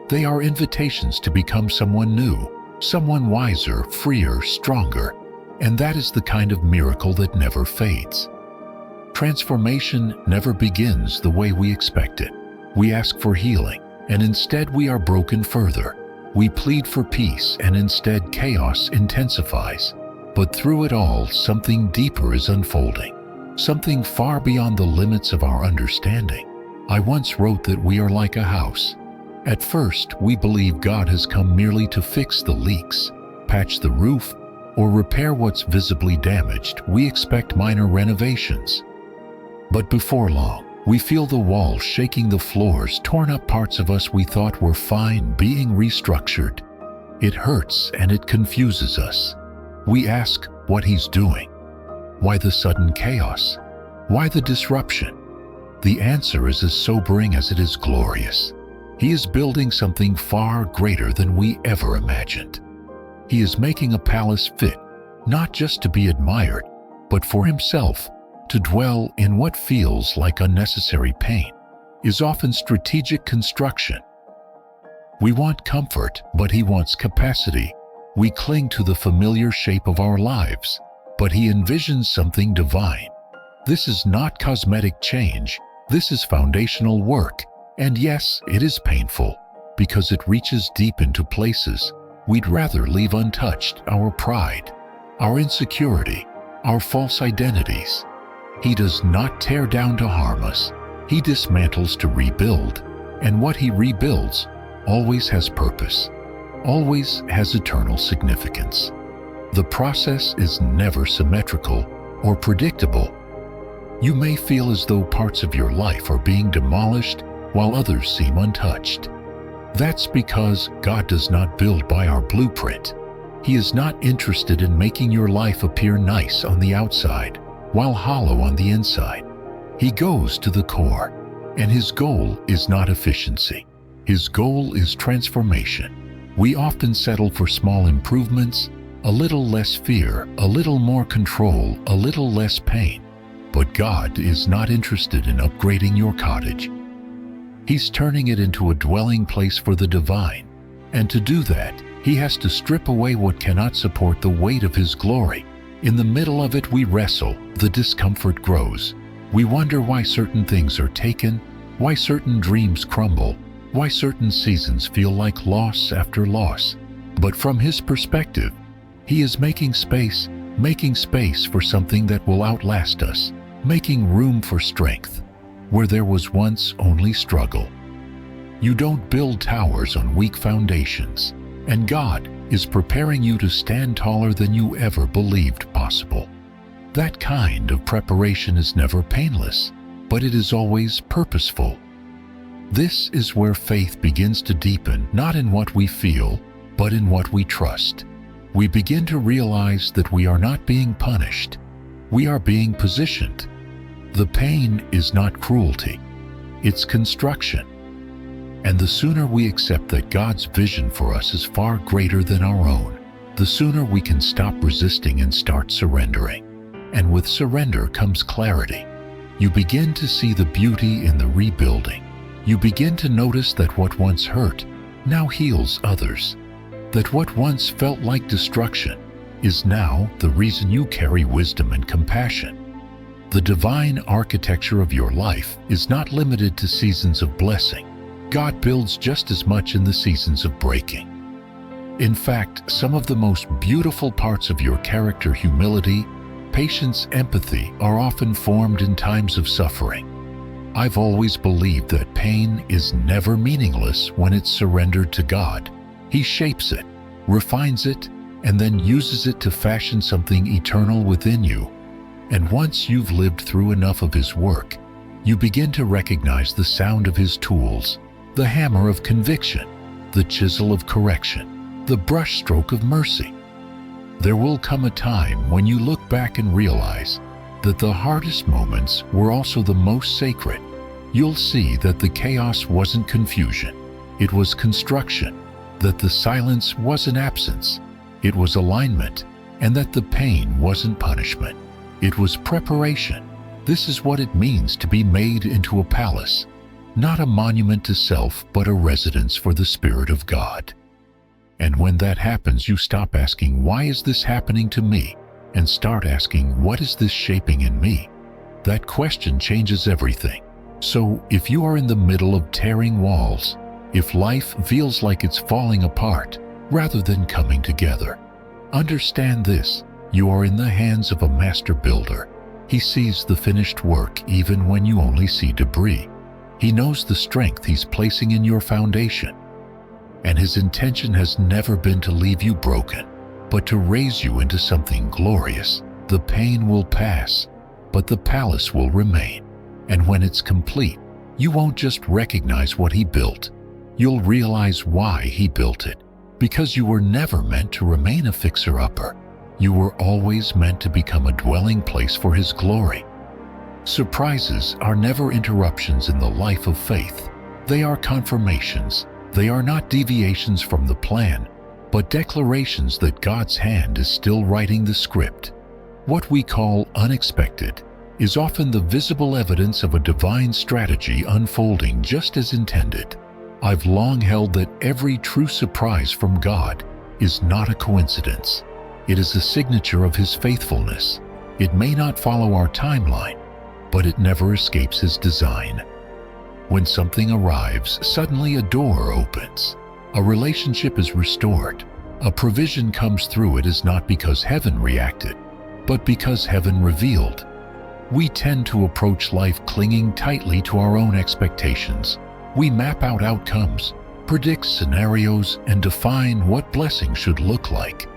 They are invitations to become someone new, someone wiser, freer, stronger. And that is the kind of miracle that never fades. Transformation never begins the way we expect it. We ask for healing, and instead we are broken further. We plead for peace, and instead chaos intensifies. But through it all, something deeper is unfolding, something far beyond the limits of our understanding. I once wrote that we are like a house. At first, we believe God has come merely to fix the leaks, patch the roof, or repair what's visibly damaged. We expect minor renovations. But before long, we feel the walls shaking, the floors torn up, parts of us we thought were fine being restructured. It hurts and it confuses us. We ask what He's doing. Why the sudden chaos? Why the disruption? The answer is as sobering as it is glorious. He is building something far greater than we ever imagined. He is making a palace fit, not just to be admired, but for Himself. To dwell in what feels like unnecessary pain is often strategic construction. We want comfort, but He wants capacity. We cling to the familiar shape of our lives, but He envisions something divine. This is not cosmetic change, this is foundational work. And yes, it is painful, because it reaches deep into places we'd rather leave untouched: our pride, our insecurity, our false identities. He does not tear down to harm us. He dismantles to rebuild. And what He rebuilds always has purpose, always has eternal significance. The process is never symmetrical or predictable. You may feel as though parts of your life are being demolished while others seem untouched. That's because God does not build by our blueprint. He is not interested in making your life appear nice on the outside while hollow on the inside. He goes to the core, and his goal is not efficiency. His goal is transformation. We often settle for small improvements, a little less fear, a little more control, a little less pain. But God is not interested in upgrading your cottage. He's turning it into a dwelling place for the divine. And to do that, He has to strip away what cannot support the weight of His glory. In the middle of it we wrestle, the discomfort grows. We wonder why certain things are taken, why certain dreams crumble, why certain seasons feel like loss after loss. But from His perspective, He is making space for something that will outlast us, making room for strength where there was once only struggle. You don't build towers on weak foundations, and God is preparing you to stand taller than you ever believed possible. That kind of preparation is never painless, but it is always purposeful. This is where faith begins to deepen, not in what we feel, but in what we trust. We begin to realize that we are not being punished. We are being positioned. The pain is not cruelty, it's construction. And the sooner we accept that God's vision for us is far greater than our own, the sooner we can stop resisting and start surrendering. And with surrender comes clarity. You begin to see the beauty in the rebuilding. You begin to notice that what once hurt now heals others. That what once felt like destruction is now the reason you carry wisdom and compassion. The divine architecture of your life is not limited to seasons of blessing. God builds just as much in the seasons of breaking. In fact, some of the most beautiful parts of your character, humility, patience, empathy, are often formed in times of suffering. I've always believed that pain is never meaningless when it's surrendered to God. He shapes it, refines it, and then uses it to fashion something eternal within you. And once you've lived through enough of His work, you begin to recognize the sound of His tools, the hammer of conviction, the chisel of correction, the brushstroke of mercy. There will come a time when you look back and realize that the hardest moments were also the most sacred. You'll see that the chaos wasn't confusion, it was construction, that the silence wasn't absence, it was alignment, and that the pain wasn't punishment. It was preparation. This is what it means to be made into a palace, not a monument to self, but a residence for the Spirit of God. And when that happens, you stop asking, why is this happening to me? And start asking, what is this shaping in me? That question changes everything. So, if you are in the middle of tearing walls, if life feels like it's falling apart rather than coming together, understand this. You are in the hands of a master builder. He sees the finished work even when you only see debris. He knows the strength He's placing in your foundation. And His intention has never been to leave you broken, but to raise you into something glorious. The pain will pass, but the palace will remain. And when it's complete, you won't just recognize what He built. You'll realize why He built it. Because you were never meant to remain a fixer-upper. You were always meant to become a dwelling place for His glory. Surprises are never interruptions in the life of faith. They are confirmations. They are not deviations from the plan, but declarations that God's hand is still writing the script. What we call unexpected is often the visible evidence of a divine strategy unfolding just as intended. I've long held that every true surprise from God is not a coincidence. It is a signature of His faithfulness. It may not follow our timeline, but it never escapes His design. When something arrives, suddenly a door opens. A relationship is restored. A provision comes through. It is not because heaven reacted, but because heaven revealed. We tend to approach life clinging tightly to our own expectations. We map out outcomes, predict scenarios, and define what blessing should look like.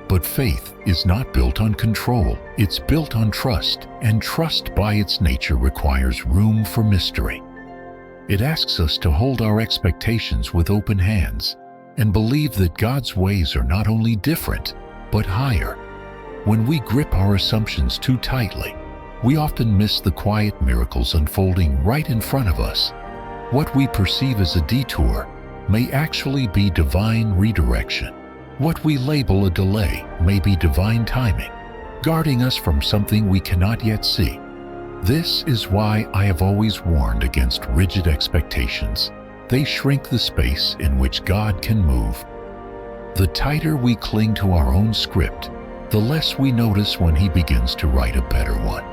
But faith is not built on control. It's built on trust, and trust by its nature requires room for mystery. It asks us to hold our expectations with open hands and believe that God's ways are not only different, but higher. When we grip our assumptions too tightly, we often miss the quiet miracles unfolding right in front of us. What we perceive as a detour may actually be divine redirection. What we label a delay may be divine timing, guarding us from something we cannot yet see. This is why I have always warned against rigid expectations. They shrink the space in which God can move. The tighter we cling to our own script, the less we notice when He begins to write a better one.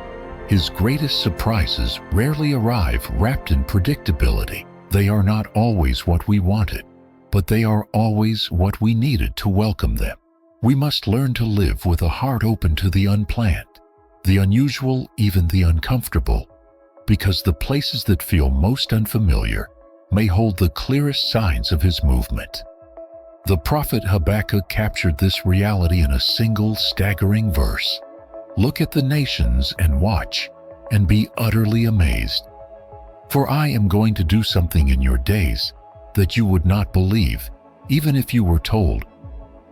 His greatest surprises rarely arrive wrapped in predictability. They are not always what we wanted, but they are always what we needed to welcome them. We must learn to live with a heart open to the unplanned, the unusual, even the uncomfortable, because the places that feel most unfamiliar may hold the clearest signs of His movement. The prophet Habakkuk captured this reality in a single staggering verse. Look at the nations and watch, and be utterly amazed. For I am going to do something in your days that you would not believe, even if you were told.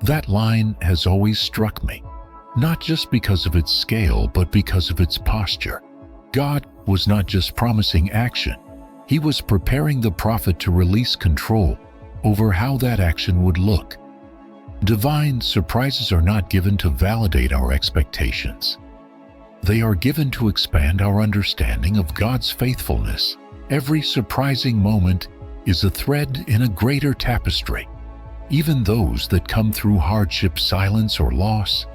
That line has always struck me, not just because of its scale, but because of its posture. God was not just promising action. He was preparing the prophet to release control over how that action would look. Divine surprises are not given to validate our expectations. They are given to expand our understanding of God's faithfulness. Every surprising moment is a thread in a greater tapestry. Even those that come through hardship, silence, or loss.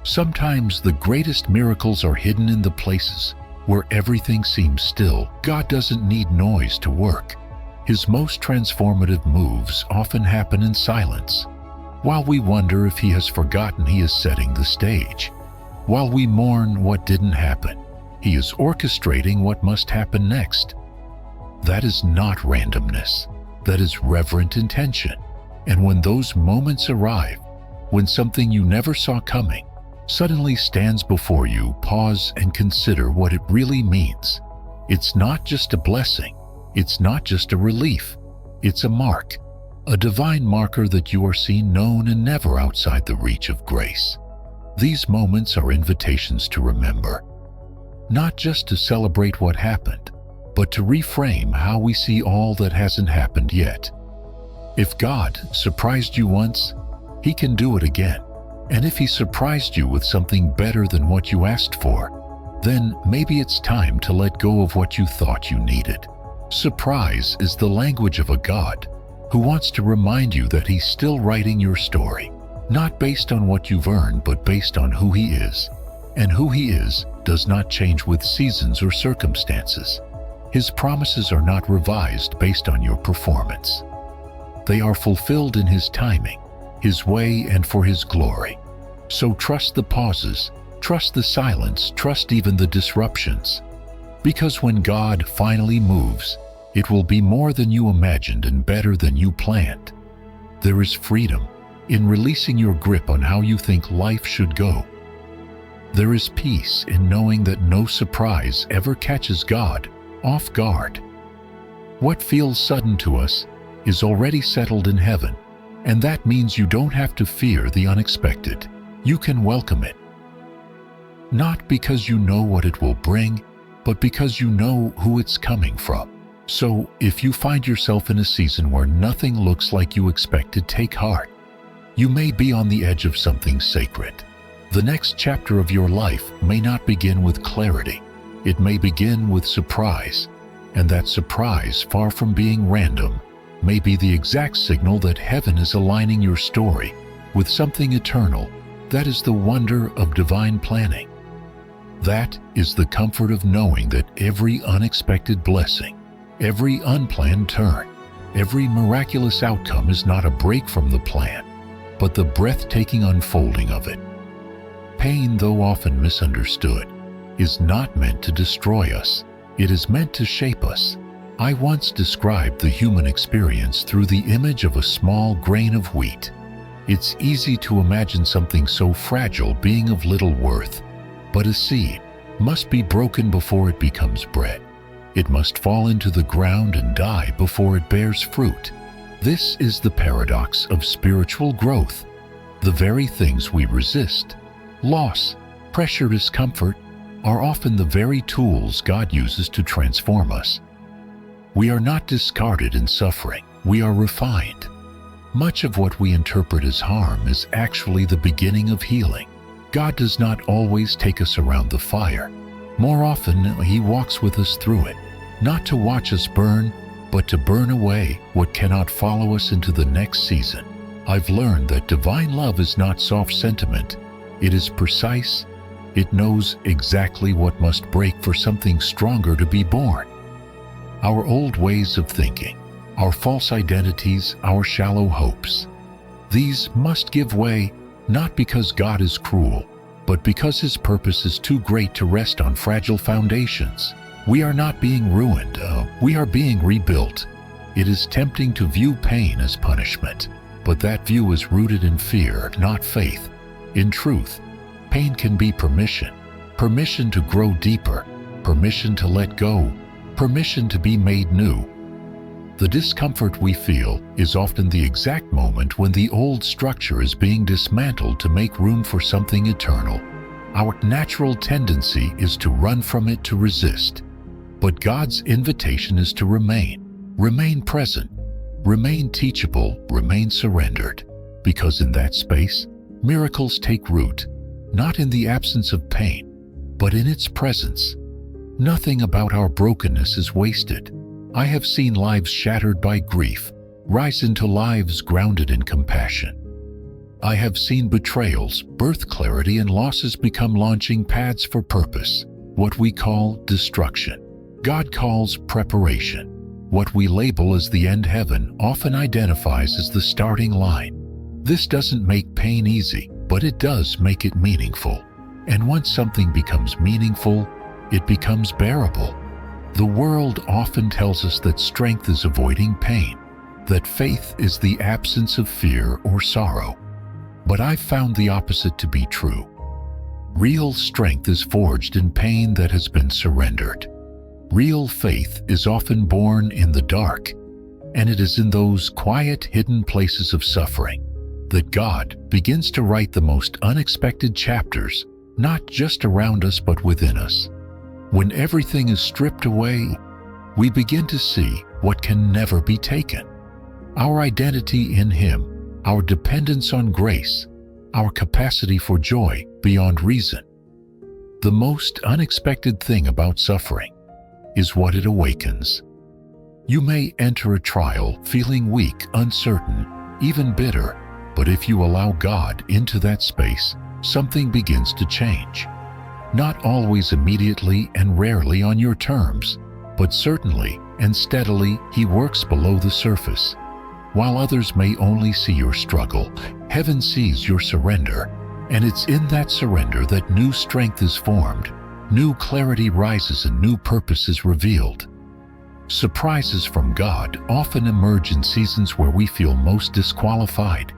Sometimes the greatest miracles are hidden in the places where everything seems still. God doesn't need noise to work. His most transformative moves often happen in silence. While we wonder if He has forgotten, He is setting the stage. While we mourn what didn't happen, He is orchestrating what must happen next. That is not randomness. That is reverent intention. And when those moments arrive, when something you never saw coming suddenly stands before you, pause and consider what it really means. It's not just a blessing. It's not just a relief. It's a mark, a divine marker that you are seen, known, and never outside the reach of grace. These moments are invitations to remember, not just to celebrate what happened, but to reframe how we see all that hasn't happened yet. If God surprised you once, He can do it again. And if He surprised you with something better than what you asked for, then maybe it's time to let go of what you thought you needed. Surprise is the language of a God who wants to remind you that He's still writing your story, not based on what you've earned, but based on who He is. And who He is does not change with seasons or circumstances. His promises are not revised based on your performance. They are fulfilled in His timing, His way, and for His glory. So trust the pauses, trust the silence, trust even the disruptions. Because when God finally moves, it will be more than you imagined and better than you planned. There is freedom in releasing your grip on how you think life should go. There is peace in knowing that no surprise ever catches God off guard. What feels sudden to us is already settled in heaven, and that means you don't have to fear the unexpected. You can welcome it. Not because you know what it will bring, but because you know who it's coming from. So, if you find yourself in a season where nothing looks like you expected, take heart. You may be on the edge of something sacred. The next chapter of your life may not begin with clarity. It may begin with surprise. And that surprise, far from being random, may be the exact signal that heaven is aligning your story with something eternal. That is the wonder of divine planning. That is the comfort of knowing that every unexpected blessing, every unplanned turn, every miraculous outcome is not a break from the plan, but the breathtaking unfolding of it. Pain, though often misunderstood, is not meant to destroy us. It is meant to shape us. I once described the human experience through the image of a small grain of wheat. It's easy to imagine something so fragile being of little worth, but a seed must be broken before it becomes bread. It must fall into the ground and die before it bears fruit. This is the paradox of spiritual growth. The very things we resist, loss, pressure, discomfort, are often the very tools God uses to transform us. We are not discarded in suffering, we are refined. Much of what we interpret as harm is actually the beginning of healing. God does not always take us around the fire. More often, He walks with us through it, not to watch us burn, but to burn away what cannot follow us into the next season. I've learned that divine love is not soft sentiment. It is precise. It knows exactly what must break for something stronger to be born. Our old ways of thinking, our false identities, our shallow hopes, these must give way, not because God is cruel, but because His purpose is too great to rest on fragile foundations. We are not being ruined, we are being rebuilt. It is tempting to view pain as punishment, but that view is rooted in fear, not faith. In truth, pain can be permission, permission to grow deeper, permission to let go, permission to be made new. The discomfort we feel is often the exact moment when the old structure is being dismantled to make room for something eternal. Our natural tendency is to run from it, to resist. But God's invitation is to remain present, remain teachable, remain surrendered. Because in that space, miracles take root, not in the absence of pain, but in its presence. Nothing about our brokenness is wasted. I have seen lives shattered by grief rise into lives grounded in compassion. I have seen betrayals birth clarity and losses become launching pads for purpose. What we call destruction, God calls preparation. What we label as the end, heaven often identifies as the starting line. This doesn't make pain easy, but it does make it meaningful. And once something becomes meaningful, it becomes bearable. The world often tells us that strength is avoiding pain, that faith is the absence of fear or sorrow. But I've found the opposite to be true. Real strength is forged in pain that has been surrendered. Real faith is often born in the dark, and it is in those quiet, hidden places of suffering that God begins to write the most unexpected chapters, not just around us but within us. When everything is stripped away, we begin to see what can never be taken. Our identity in Him, our dependence on grace, our capacity for joy beyond reason. The most unexpected thing about suffering is what it awakens. You may enter a trial feeling weak, uncertain, even bitter, but if you allow God into that space, something begins to change. Not always immediately and rarely on your terms, but certainly and steadily He works below the surface. While others may only see your struggle, heaven sees your surrender, and it's in that surrender that new strength is formed, new clarity rises, and new purpose is revealed. Surprises from God often emerge in seasons where we feel most disqualified.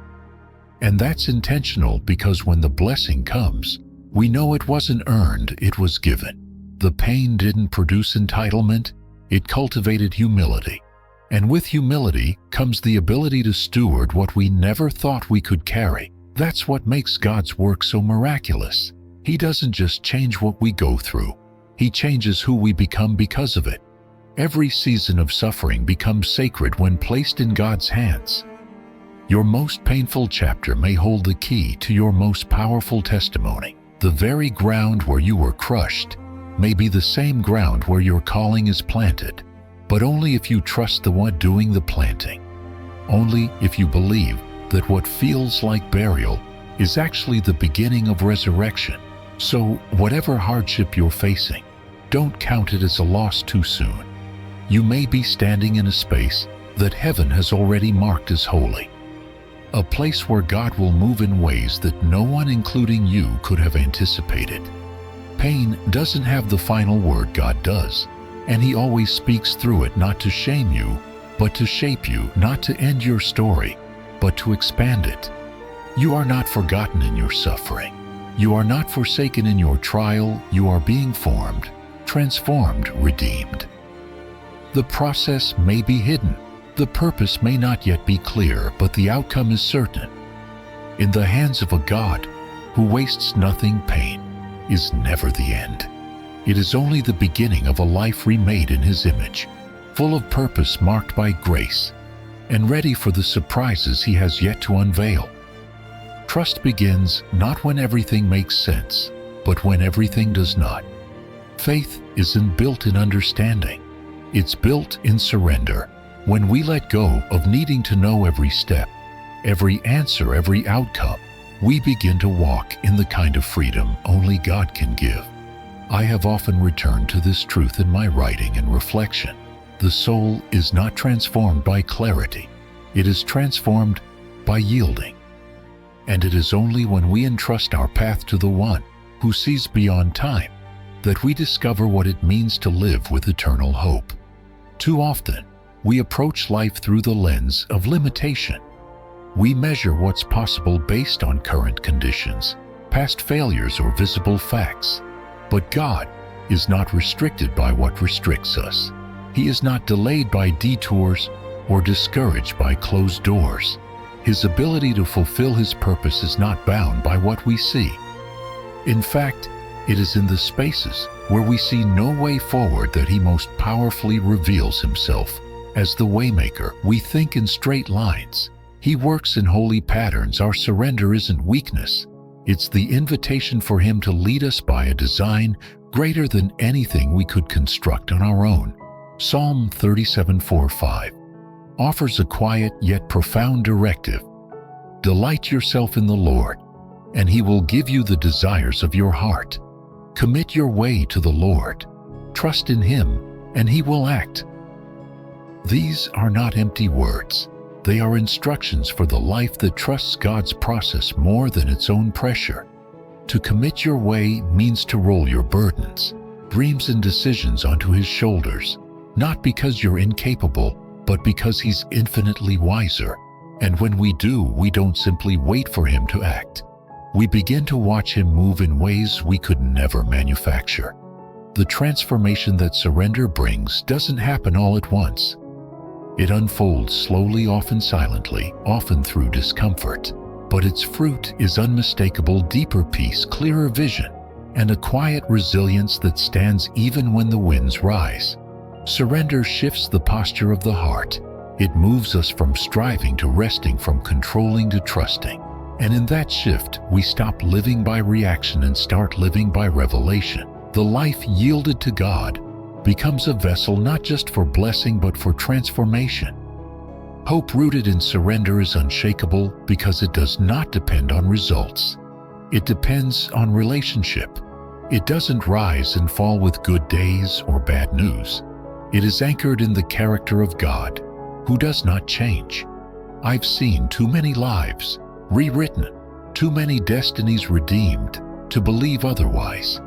And that's intentional, because when the blessing comes, we know it wasn't earned, it was given. The pain didn't produce entitlement, it cultivated humility. And with humility comes the ability to steward what we never thought we could carry. That's what makes God's work so miraculous. He doesn't just change what we go through, He changes who we become because of it. Every season of suffering becomes sacred when placed in God's hands. Your most painful chapter may hold the key to your most powerful testimony. The very ground where you were crushed may be the same ground where your calling is planted, but only if you trust the one doing the planting. Only if you believe that what feels like burial is actually the beginning of resurrection. So, whatever hardship you're facing, don't count it as a loss too soon. You may be standing in a space that heaven has already marked as holy. A place where God will move in ways that no one, including you, could have anticipated. Pain doesn't have the final word, God does, and He always speaks through it, not to shame you, but to shape you, not to end your story, but to expand it. You are not forgotten in your suffering. You are not forsaken in your trial. You are being formed, transformed, redeemed. The process may be hidden, The purpose may not yet be clear, but the outcome is certain. In the hands of a God who wastes nothing, pain is never the end. It is only the beginning of a life remade in His image, full of purpose, marked by grace, and ready for the surprises He has yet to unveil. Trust begins not when everything makes sense, but when everything does not. Faith isn't built in understanding. It's built in surrender. When we let go of needing to know every step, every answer, every outcome, we begin to walk in the kind of freedom only God can give. I have often returned to this truth in my writing and reflection. The soul is not transformed by clarity. It is transformed by yielding. And it is only when we entrust our path to the One who sees beyond time that we discover what it means to live with eternal hope. Too often, we approach life through the lens of limitation. We measure what's possible based on current conditions, past failures, or visible facts. But God is not restricted by what restricts us. He is not delayed by detours or discouraged by closed doors. His ability to fulfill His purpose is not bound by what we see. In fact, it is in the spaces where we see no way forward that He most powerfully reveals Himself. As the waymaker, we think in straight lines. He works in holy patterns. Our surrender isn't weakness. It's the invitation for Him to lead us by a design greater than anything we could construct on our own. Psalm 37:4-5 offers a quiet yet profound directive. Delight yourself in the Lord, and He will give you the desires of your heart. Commit your way to the Lord. Trust in Him, and He will act. These are not empty words. They are instructions for the life that trusts God's process more than its own pressure. To commit your way means to roll your burdens, dreams, and decisions onto His shoulders, not because you're incapable, but because He's infinitely wiser. And when we do, we don't simply wait for Him to act. We begin to watch Him move in ways we could never manufacture. The transformation that surrender brings doesn't happen all at once. It unfolds slowly, often silently, often through discomfort. But its fruit is unmistakable: deeper peace, clearer vision, and a quiet resilience that stands even when the winds rise. Surrender shifts the posture of the heart. It moves us from striving to resting, from controlling to trusting. And in that shift, we stop living by reaction and start living by revelation. The life yielded to God becomes a vessel not just for blessing but for transformation. Hope rooted in surrender is unshakable because it does not depend on results. It depends on relationship. It doesn't rise and fall with good days or bad news. It is anchored in the character of God, who does not change. I've seen too many lives rewritten, too many destinies redeemed, to believe otherwise.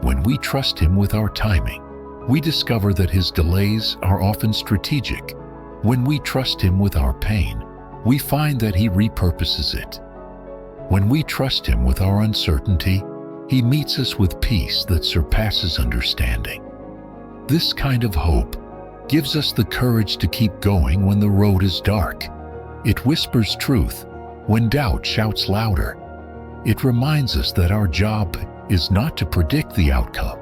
When we trust Him with our timing, we discover that His delays are often strategic. When we trust Him with our pain, we find that He repurposes it. When we trust Him with our uncertainty, He meets us with peace that surpasses understanding. This kind of hope gives us the courage to keep going when the road is dark. It whispers truth when doubt shouts louder. It reminds us that our job is not to predict the outcome,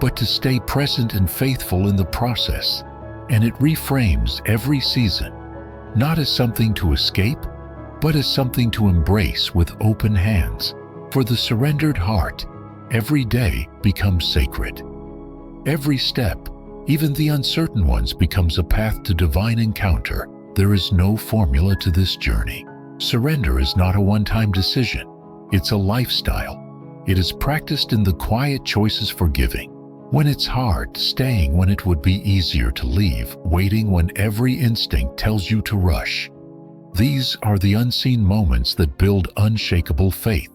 but to stay present and faithful in the process. And it reframes every season, not as something to escape, but as something to embrace with open hands. For the surrendered heart, every day becomes sacred. Every step, even the uncertain ones, becomes a path to divine encounter. There is no formula to this journey. Surrender is not a one-time decision. It's a lifestyle. It is practiced in the quiet choices: forgiving when it's hard, staying when it would be easier to leave, waiting when every instinct tells you to rush. These are the unseen moments that build unshakable faith.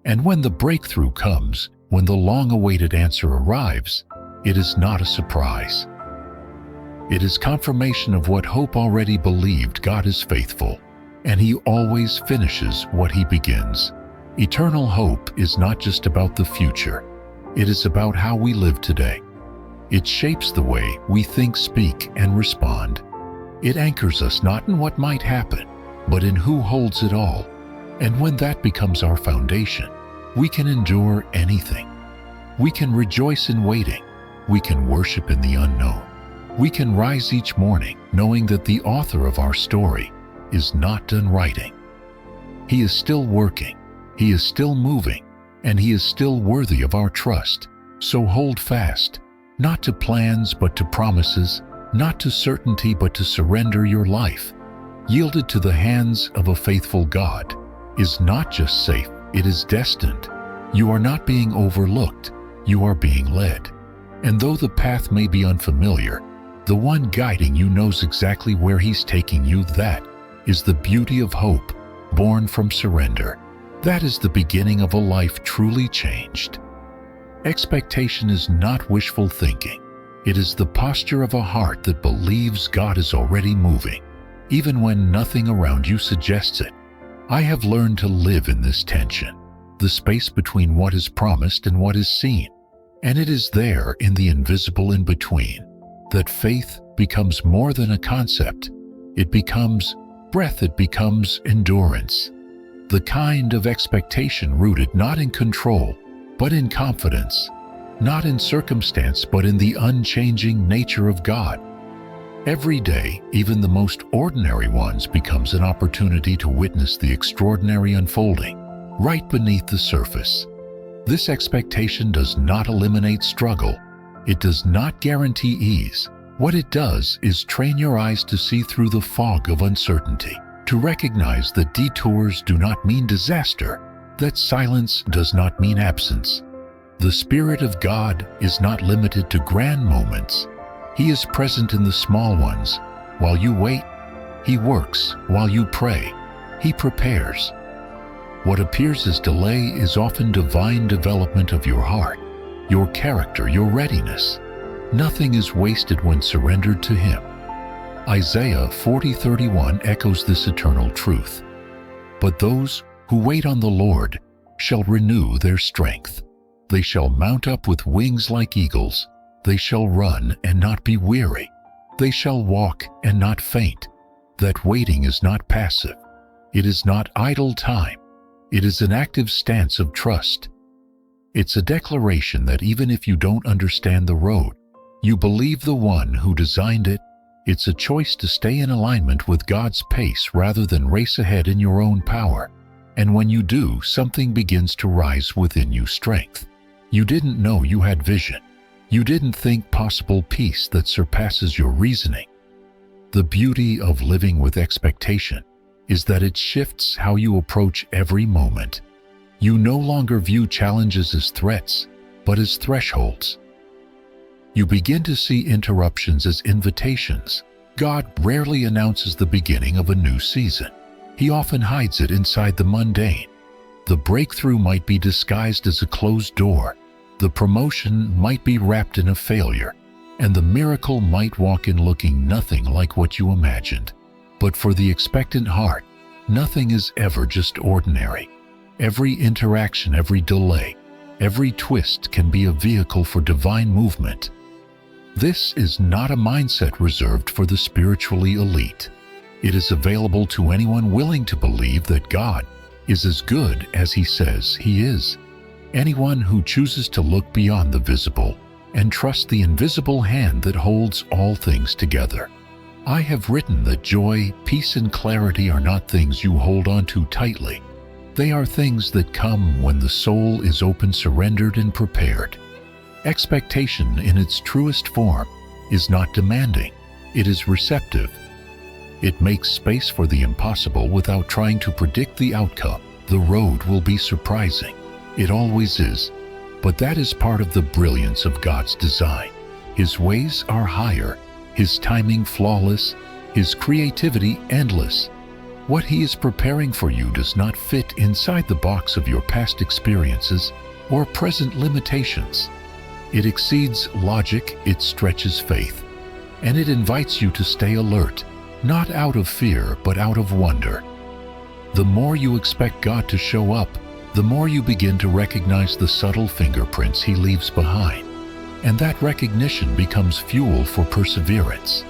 And when the breakthrough comes, when the long-awaited answer arrives, it is not a surprise. It is confirmation of what hope already believed. God is faithful, and He always finishes what He begins. Eternal hope is not just about the future. It is about how we live today. It shapes the way we think, speak, and respond. It anchors us not in what might happen, but in who holds it all. And when that becomes our foundation, we can endure anything. We can rejoice in waiting. We can worship in the unknown. We can rise each morning knowing that the author of our story is not done writing. He is still working, He is still moving, and He is still worthy of our trust. So hold fast, not to plans but to promises, not to certainty but to surrender your life. Yielded to the hands of a faithful God is not just safe, it is destined. You are not being overlooked, you are being led. And though the path may be unfamiliar, the one guiding you knows exactly where He's taking you. That is the beauty of hope, born from surrender. That is the beginning of a life truly changed. Expectation is not wishful thinking. It is the posture of a heart that believes God is already moving, even when nothing around you suggests it. I have learned to live in this tension, the space between what is promised and what is seen. And it is there, in the invisible in between, that faith becomes more than a concept. It becomes breath, it becomes endurance. The kind of expectation rooted not in control, but in confidence. Not in circumstance, but in the unchanging nature of God. Every day, even the most ordinary ones, becomes an opportunity to witness the extraordinary unfolding right beneath the surface. This expectation does not eliminate struggle. It does not guarantee ease. What it does is train your eyes to see through the fog of uncertainty, to recognize that detours do not mean disaster, that silence does not mean absence. The Spirit of God is not limited to grand moments. He is present in the small ones. While you wait, He works. While you pray, He prepares. What appears as delay is often divine development of your heart, your character, your readiness. Nothing is wasted when surrendered to Him. Isaiah 40:31 echoes this eternal truth. But those who wait on the Lord shall renew their strength. They shall mount up with wings like eagles. They shall run and not be weary. They shall walk and not faint. That waiting is not passive. It is not idle time. It is an active stance of trust. It's a declaration that even if you don't understand the road, you believe the one who designed it. It's a choice to stay in alignment with God's pace rather than race ahead in your own power. And when you do, something begins to rise within you, strength. You didn't know you had vision. You didn't think possible peace that surpasses your reasoning. The beauty of living with expectation is that it shifts how you approach every moment. You no longer view challenges as threats, but as thresholds. You begin to see interruptions as invitations. God rarely announces the beginning of a new season. He often hides it inside the mundane. The breakthrough might be disguised as a closed door. The promotion might be wrapped in a failure, and the miracle might walk in looking nothing like what you imagined. But for the expectant heart, nothing is ever just ordinary. Every interaction, every delay, every twist can be a vehicle for divine movement. This is not a mindset reserved for the spiritually elite. It is available to anyone willing to believe that God is as good as He says He is. Anyone who chooses to look beyond the visible and trust the invisible hand that holds all things together. I have written that joy, peace, and clarity are not things you hold on to tightly. They are things that come when the soul is open, surrendered, and prepared. Expectation in its truest form is not demanding, it is receptive. It makes space for the impossible without trying to predict the outcome. The road will be surprising. It always is, but that is part of the brilliance of God's design. His ways are higher, His timing flawless, His creativity endless. What He is preparing for you does not fit inside the box of your past experiences or present limitations. It exceeds logic, it stretches faith, and it invites you to stay alert, not out of fear, but out of wonder. The more you expect God to show up, the more you begin to recognize the subtle fingerprints He leaves behind, and that recognition becomes fuel for perseverance.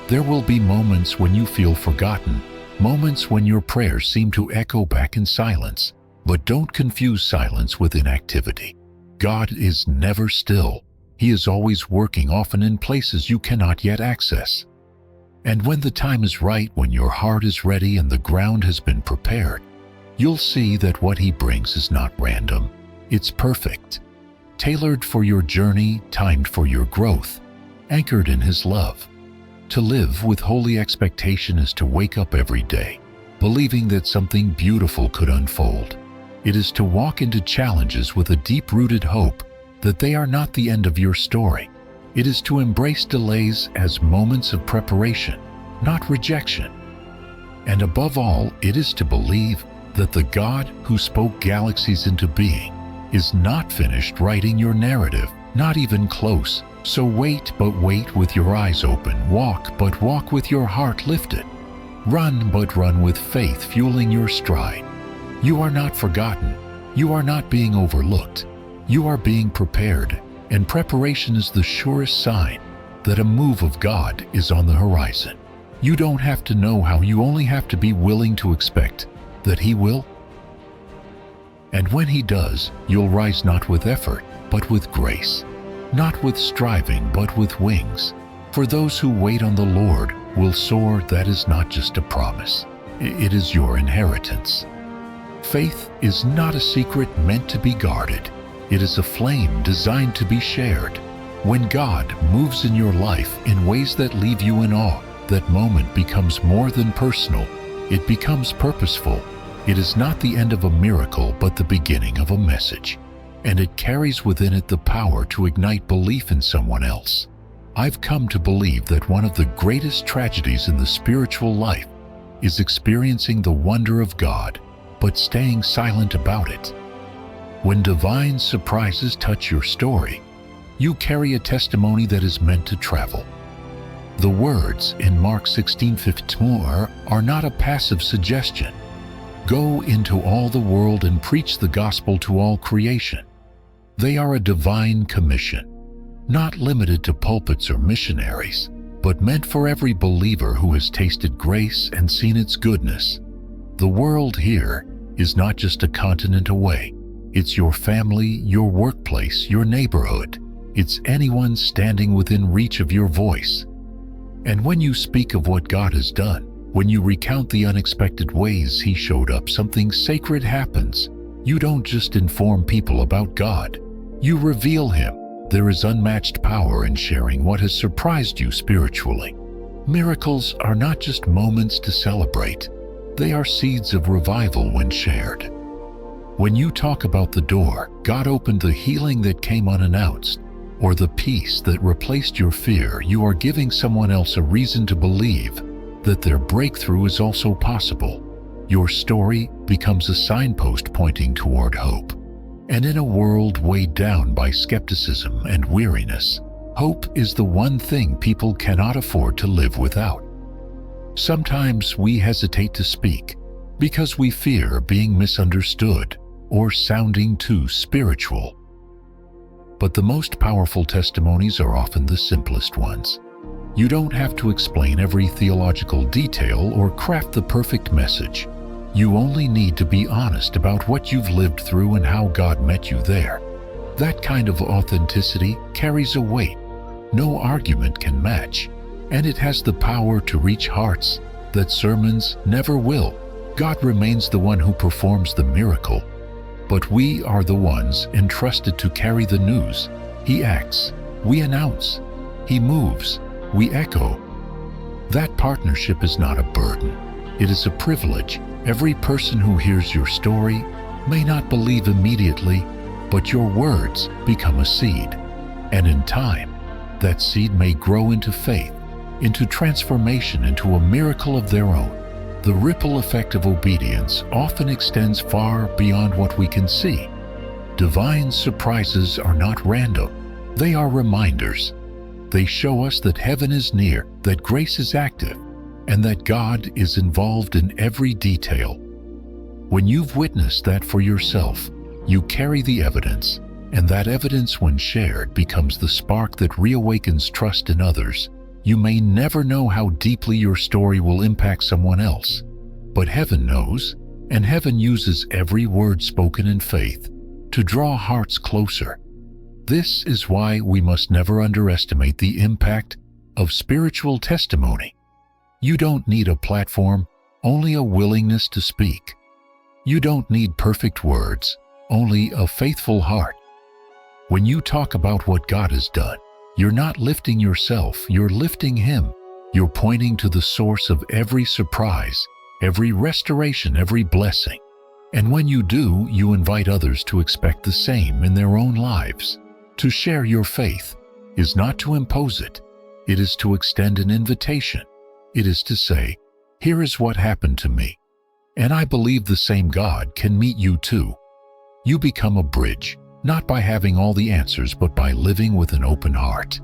There will be moments when you feel forgotten, moments when your prayers seem to echo back in silence. But don't confuse silence with inactivity. God is never still. He is always working, often in places you cannot yet access. And when the time is right, when your heart is ready and the ground has been prepared, you'll see that what He brings is not random. It's perfect, tailored for your journey, timed for your growth, anchored in His love. To live with holy expectation is to wake up every day, believing that something beautiful could unfold. It is to walk into challenges with a deep-rooted hope that they are not the end of your story. It is to embrace delays as moments of preparation, not rejection. And above all, it is to believe that the God who spoke galaxies into being is not finished writing your narrative, not even close. So wait, but wait with your eyes open. Walk, but walk with your heart lifted. Run, but run with faith fueling your stride. You are not forgotten. You are not being overlooked. You are being prepared, and preparation is the surest sign that a move of God is on the horizon. You don't have to know how, you only have to be willing to expect that He will. And when He does, you'll rise not with effort, but with grace. Not with striving, but with wings. For those who wait on the Lord will soar. That is not just a promise. It is your inheritance. Faith is not a secret meant to be guarded. It is a flame designed to be shared. When God moves in your life in ways that leave you in awe, that moment becomes more than personal. It becomes purposeful. It is not the end of a miracle, but the beginning of a message. And it carries within it the power to ignite belief in someone else. I've come to believe that one of the greatest tragedies in the spiritual life is experiencing the wonder of God, but staying silent about it. When divine surprises touch your story, you carry a testimony that is meant to travel. The words in Mark 16:15 are not a passive suggestion. Go into all the world and preach the gospel to all creation. They are a divine commission, not limited to pulpits or missionaries, but meant for every believer who has tasted grace and seen its goodness. The world here is not just a continent away. It's your family, your workplace, your neighborhood. It's anyone standing within reach of your voice. And when you speak of what God has done, when you recount the unexpected ways He showed up, something sacred happens. You don't just inform people about God. You reveal Him. There is unmatched power in sharing what has surprised you spiritually. Miracles are not just moments to celebrate. They are seeds of revival when shared. When you talk about the door God opened, the healing that came unannounced, or the peace that replaced your fear, you are giving someone else a reason to believe that their breakthrough is also possible. Your story becomes a signpost pointing toward hope. And in a world weighed down by skepticism and weariness, hope is the one thing people cannot afford to live without. Sometimes we hesitate to speak because we fear being misunderstood or sounding too spiritual. But the most powerful testimonies are often the simplest ones. You don't have to explain every theological detail or craft the perfect message. You only need to be honest about what you've lived through and how God met you there. That kind of authenticity carries a weight no argument can match, and it has the power to reach hearts that sermons never will. God remains the one who performs the miracle, but we are the ones entrusted to carry the news. He acts, we announce. He moves, we echo. That partnership is not a burden. It is a privilege. Every person who hears your story may not believe immediately, but your words become a seed. And in time, that seed may grow into faith, into transformation, into a miracle of their own. The ripple effect of obedience often extends far beyond what we can see. Divine surprises are not random. They are reminders. They show us that heaven is near, that grace is active, and that God is involved in every detail. When you've witnessed that for yourself, you carry the evidence, and that evidence, when shared, becomes the spark that reawakens trust in others. You may never know how deeply your story will impact someone else, but heaven knows, and heaven uses every word spoken in faith to draw hearts closer. This is why we must never underestimate the impact of spiritual testimony. You don't need a platform, only a willingness to speak. You don't need perfect words, only a faithful heart. When you talk about what God has done, you're not lifting yourself, you're lifting Him. You're pointing to the source of every surprise, every restoration, every blessing. And when you do, you invite others to expect the same in their own lives. To share your faith is not to impose it. It is to extend an invitation. It is to say, here is what happened to me, and I believe the same God can meet you too. You become a bridge, not by having all the answers, but by living with an open heart.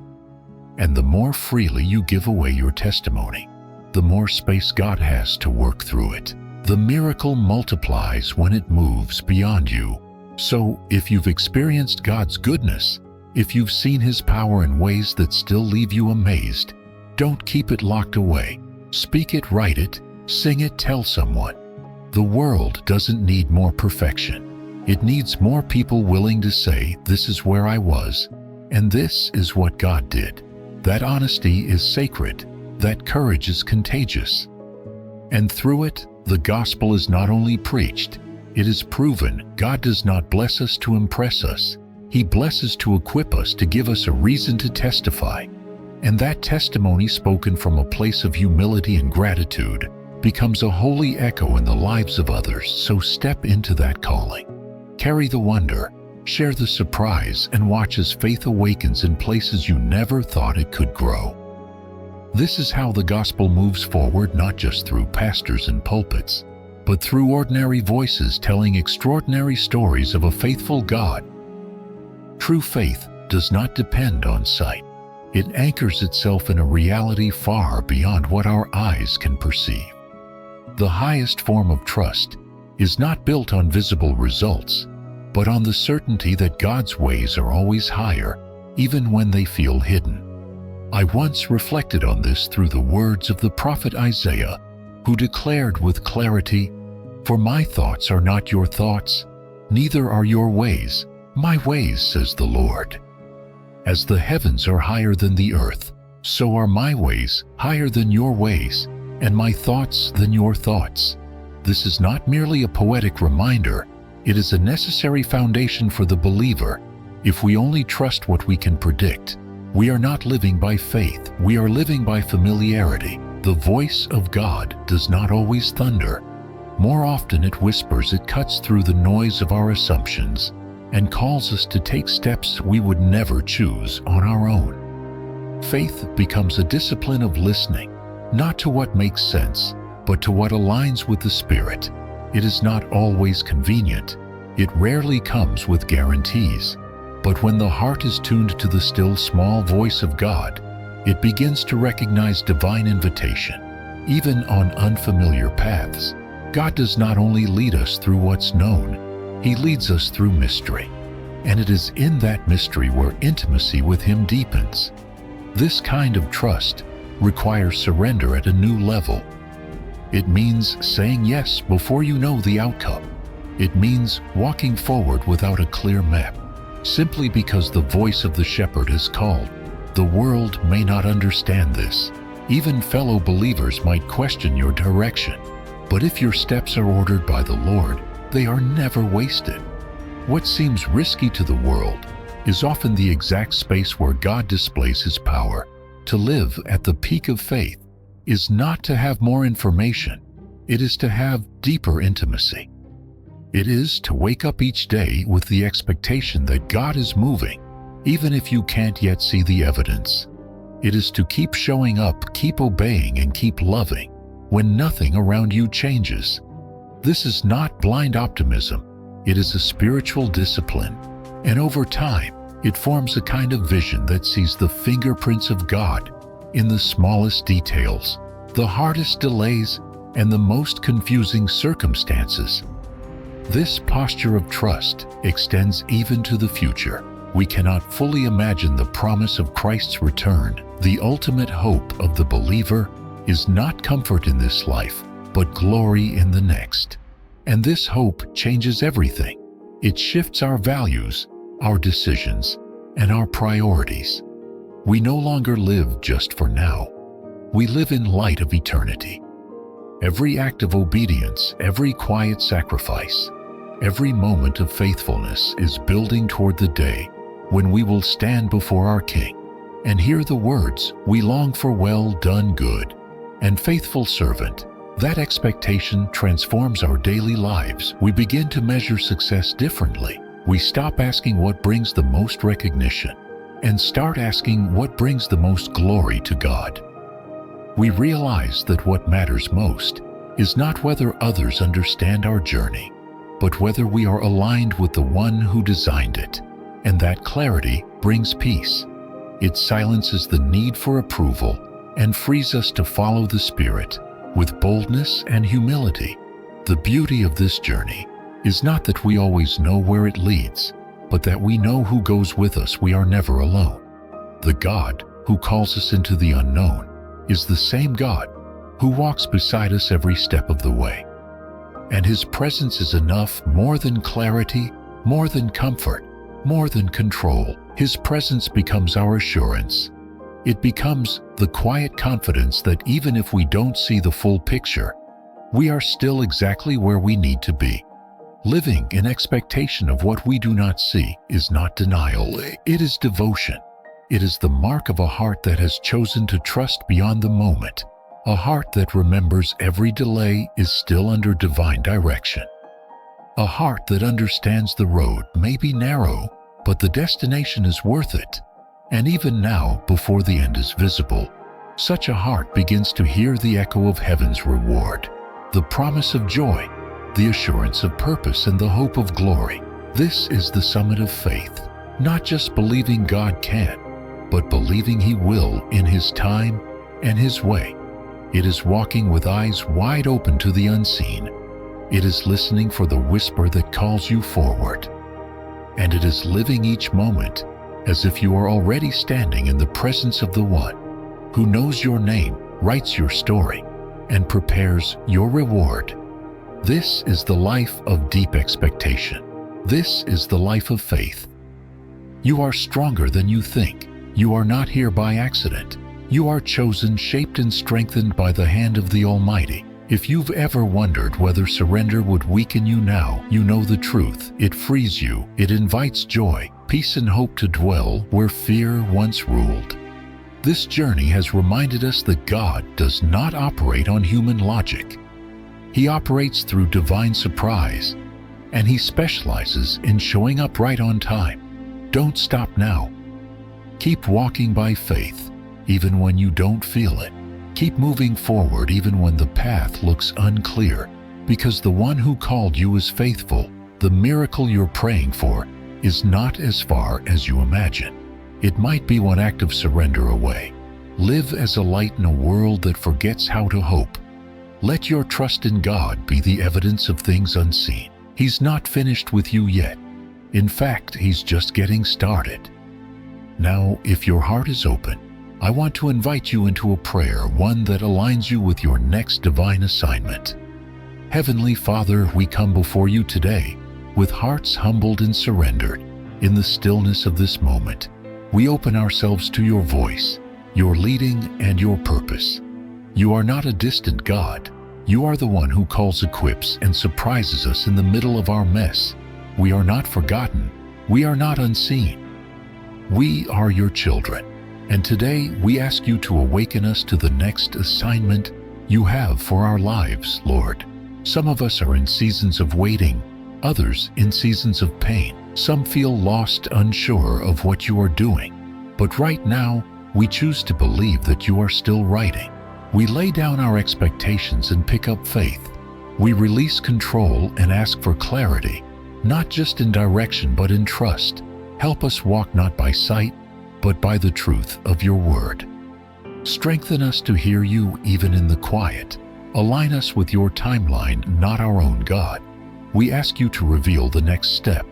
And the more freely you give away your testimony, the more space God has to work through it. The miracle multiplies when it moves beyond you. So, if you've experienced God's goodness, if you've seen His power in ways that still leave you amazed, don't keep it locked away. Speak it, write it, sing it, tell someone. The world doesn't need more perfection. It needs more people willing to say, this is where I was, and this is what God did. That honesty is sacred. That courage is contagious. And through it, the gospel is not only preached, it is proven. God does not bless us to impress us. He blesses to equip us, to give us a reason to testify. And that testimony, spoken from a place of humility and gratitude, becomes a holy echo in the lives of others. So step into that calling. Carry the wonder, share the surprise, and watch as faith awakens in places you never thought it could grow. This is how the gospel moves forward, not just through pastors and pulpits, but through ordinary voices telling extraordinary stories of a faithful God. True faith does not depend on sight. It anchors itself in a reality far beyond what our eyes can perceive. The highest form of trust is not built on visible results, but on the certainty that God's ways are always higher, even when they feel hidden. I once reflected on this through the words of the prophet Isaiah, who declared with clarity, "For my thoughts are not your thoughts, neither are your ways my ways, says the Lord. As the heavens are higher than the earth, so are my ways higher than your ways, and my thoughts than your thoughts." This is not merely a poetic reminder, it is a necessary foundation for the believer. If we only trust what we can predict, we are not living by faith, we are living by familiarity. The voice of God does not always thunder. More often it whispers, it cuts through the noise of our assumptions and calls us to take steps we would never choose on our own. Faith becomes a discipline of listening, not to what makes sense, but to what aligns with the Spirit. It is not always convenient. It rarely comes with guarantees. But when the heart is tuned to the still small voice of God, it begins to recognize divine invitation. Even on unfamiliar paths, God does not only lead us through what's known, He leads us through mystery. And it is in that mystery where intimacy with Him deepens. This kind of trust requires surrender at a new level. It means saying yes before you know the outcome. It means walking forward without a clear map, simply because the voice of the shepherd is called. The world may not understand this. Even fellow believers might question your direction. But if your steps are ordered by the Lord, they are never wasted. What seems risky to the world is often the exact space where God displays His power. To live at the peak of faith is not to have more information. It is to have deeper intimacy. It is to wake up each day with the expectation that God is moving, even if you can't yet see the evidence. It is to keep showing up, keep obeying, and keep loving when nothing around you changes. This is not blind optimism. It is a spiritual discipline, and over time, it forms a kind of vision that sees the fingerprints of God in the smallest details, the hardest delays, and the most confusing circumstances. This posture of trust extends even to the future. we cannot fully imagine the promise of Christ's return. The ultimate hope of the believer is not comfort in this life, but glory in the next. And this hope changes everything. It shifts our values, our decisions, and our priorities. We no longer live just for now. We live in light of eternity. Every act of obedience, every quiet sacrifice, every moment of faithfulness is building toward the day when we will stand before our King and hear the words, "We long for well done, good and faithful servant." That expectation transforms our daily lives. We begin to measure success differently. We stop asking what brings the most recognition and start asking what brings the most glory to God. We realize that what matters most is not whether others understand our journey, but whether we are aligned with the one who designed it. And that clarity brings peace. It silences the need for approval and frees us to follow the Spirit with boldness and humility. The beauty of this journey is not that we always know where it leads, but that we know who goes with us. We are never alone. The God who calls us into the unknown is the same God who walks beside us every step of the way. And His presence is enough, more than clarity, more than comfort, more than control. His presence becomes our assurance. It becomes the quiet confidence that even if we don't see the full picture, we are still exactly where we need to be. Living in expectation of what we do not see is not denial. It is devotion. It is the mark of a heart that has chosen to trust beyond the moment, a heart that remembers every delay is still under divine direction, a heart that understands the road may be narrow, but the destination is worth it. And even now, before the end is visible, such a heart begins to hear the echo of heaven's reward, the promise of joy, the assurance of purpose, and the hope of glory. This is the summit of faith, not just believing God can, but believing He will in His time and His way. It is walking with eyes wide open to the unseen. It is listening for the whisper that calls you forward. And it is living each moment as if you are already standing in the presence of the one who knows your name, writes your story, and prepares your reward. This is the life of deep expectation. This is the life of faith. You are stronger than you think. You are not here by accident. You are chosen, shaped, and strengthened by the hand of the Almighty. If you've ever wondered whether surrender would weaken you now, you know the truth. It frees you. It invites joy, peace, and hope to dwell where fear once ruled. This journey has reminded us that God does not operate on human logic. He operates through divine surprise, and He specializes in showing up right on time. Don't stop now. Keep walking by faith, even when you don't feel it. Keep moving forward even when the path looks unclear, because the one who called you is faithful. The miracle you're praying for is not as far as you imagine. It might be one act of surrender away. Live as a light in a world that forgets how to hope. Let your trust in God be the evidence of things unseen. He's not finished with you yet. In fact, He's just getting started. Now, if your heart is open, I want to invite you into a prayer, one that aligns you with your next divine assignment. Heavenly Father, we come before you today with hearts humbled and surrendered. In the stillness of this moment, we open ourselves to your voice, your leading, and your purpose. You are not a distant God. You are the one who calls, equips, and surprises us in the middle of our mess. We are not forgotten. We are not unseen. We are your children. And today we ask you to awaken us to the next assignment you have for our lives, Lord. Some of us are in seasons of waiting, others in seasons of pain. Some feel lost, unsure of what you are doing. But right now, we choose to believe that you are still writing. We lay down our expectations and pick up faith. We release control and ask for clarity, not just in direction but in trust. Help us walk not by sight, but by the truth of your word. Strengthen us to hear you even in the quiet. Align us with your timeline, not our own, God. We ask you to reveal the next step,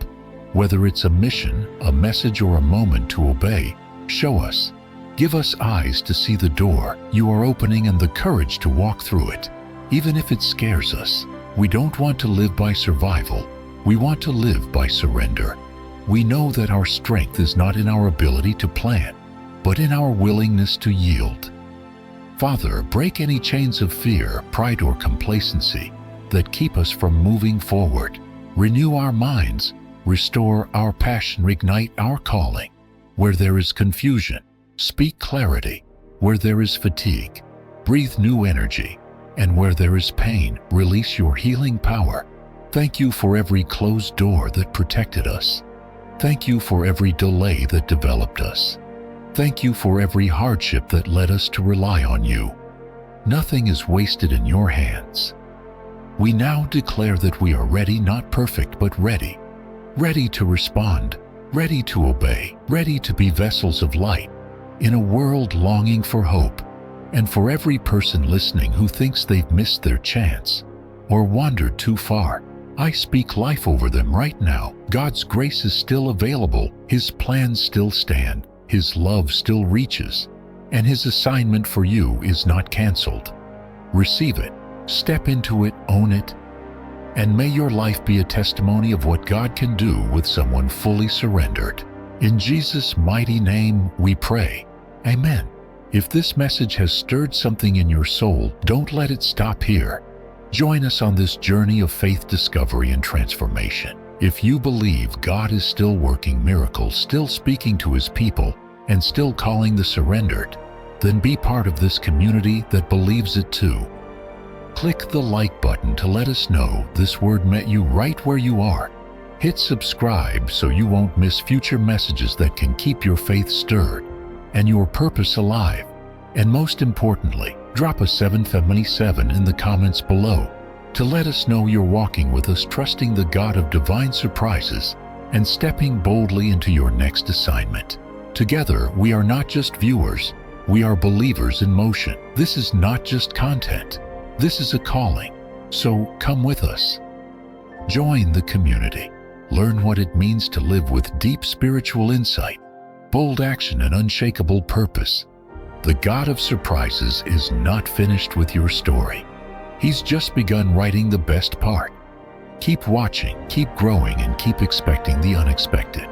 Whether it's a mission, a message, or a moment to obey, show us. Give us eyes to see the door you are opening and the courage to walk through it. Even if it scares us, we don't want to live by survival. We want to live by surrender. We know that our strength is not in our ability to plan, but in our willingness to yield. Father, break any chains of fear, pride, or complacency that keep us from moving forward. Renew our minds, restore our passion, reignite our calling. Where there is confusion, speak clarity. Where there is fatigue, breathe new energy. And where there is pain, release your healing power. Thank you for every closed door that protected us. Thank you for every delay that developed us. Thank you for every hardship that led us to rely on you. Nothing is wasted in your hands. We now declare that we are ready, not perfect, but ready. Ready to respond, ready to obey, ready to be vessels of light in a world longing for hope. And for every person listening who thinks they've missed their chance or wandered too far, I speak life over them right now. God's grace is still available, His plans still stand, His love still reaches, and His assignment for you is not canceled. Receive it, step into it, own it, and may your life be a testimony of what God can do with someone fully surrendered. In Jesus' mighty name we pray. Amen. If this message has stirred something in your soul, don't let it stop here. Join us on this journey of faith, discovery, and transformation. If you believe God is still working miracles, still speaking to His people, and still calling the surrendered, then be part of this community that believes it too. Click the like button to let us know this word met you right where you are. Hit subscribe so you won't miss future messages that can keep your faith stirred and your purpose alive. And most importantly, drop a 777 in the comments below to let us know you're walking with us, trusting the God of divine surprises and stepping boldly into your next assignment. Together, we are not just viewers, we are believers in motion. This is not just content, this is a calling. So come with us. Join the community. Learn what it means to live with deep spiritual insight, bold action, and unshakable purpose. The God of surprises is not finished with your story. He's just begun writing the best part. Keep watching, keep growing, and keep expecting the unexpected.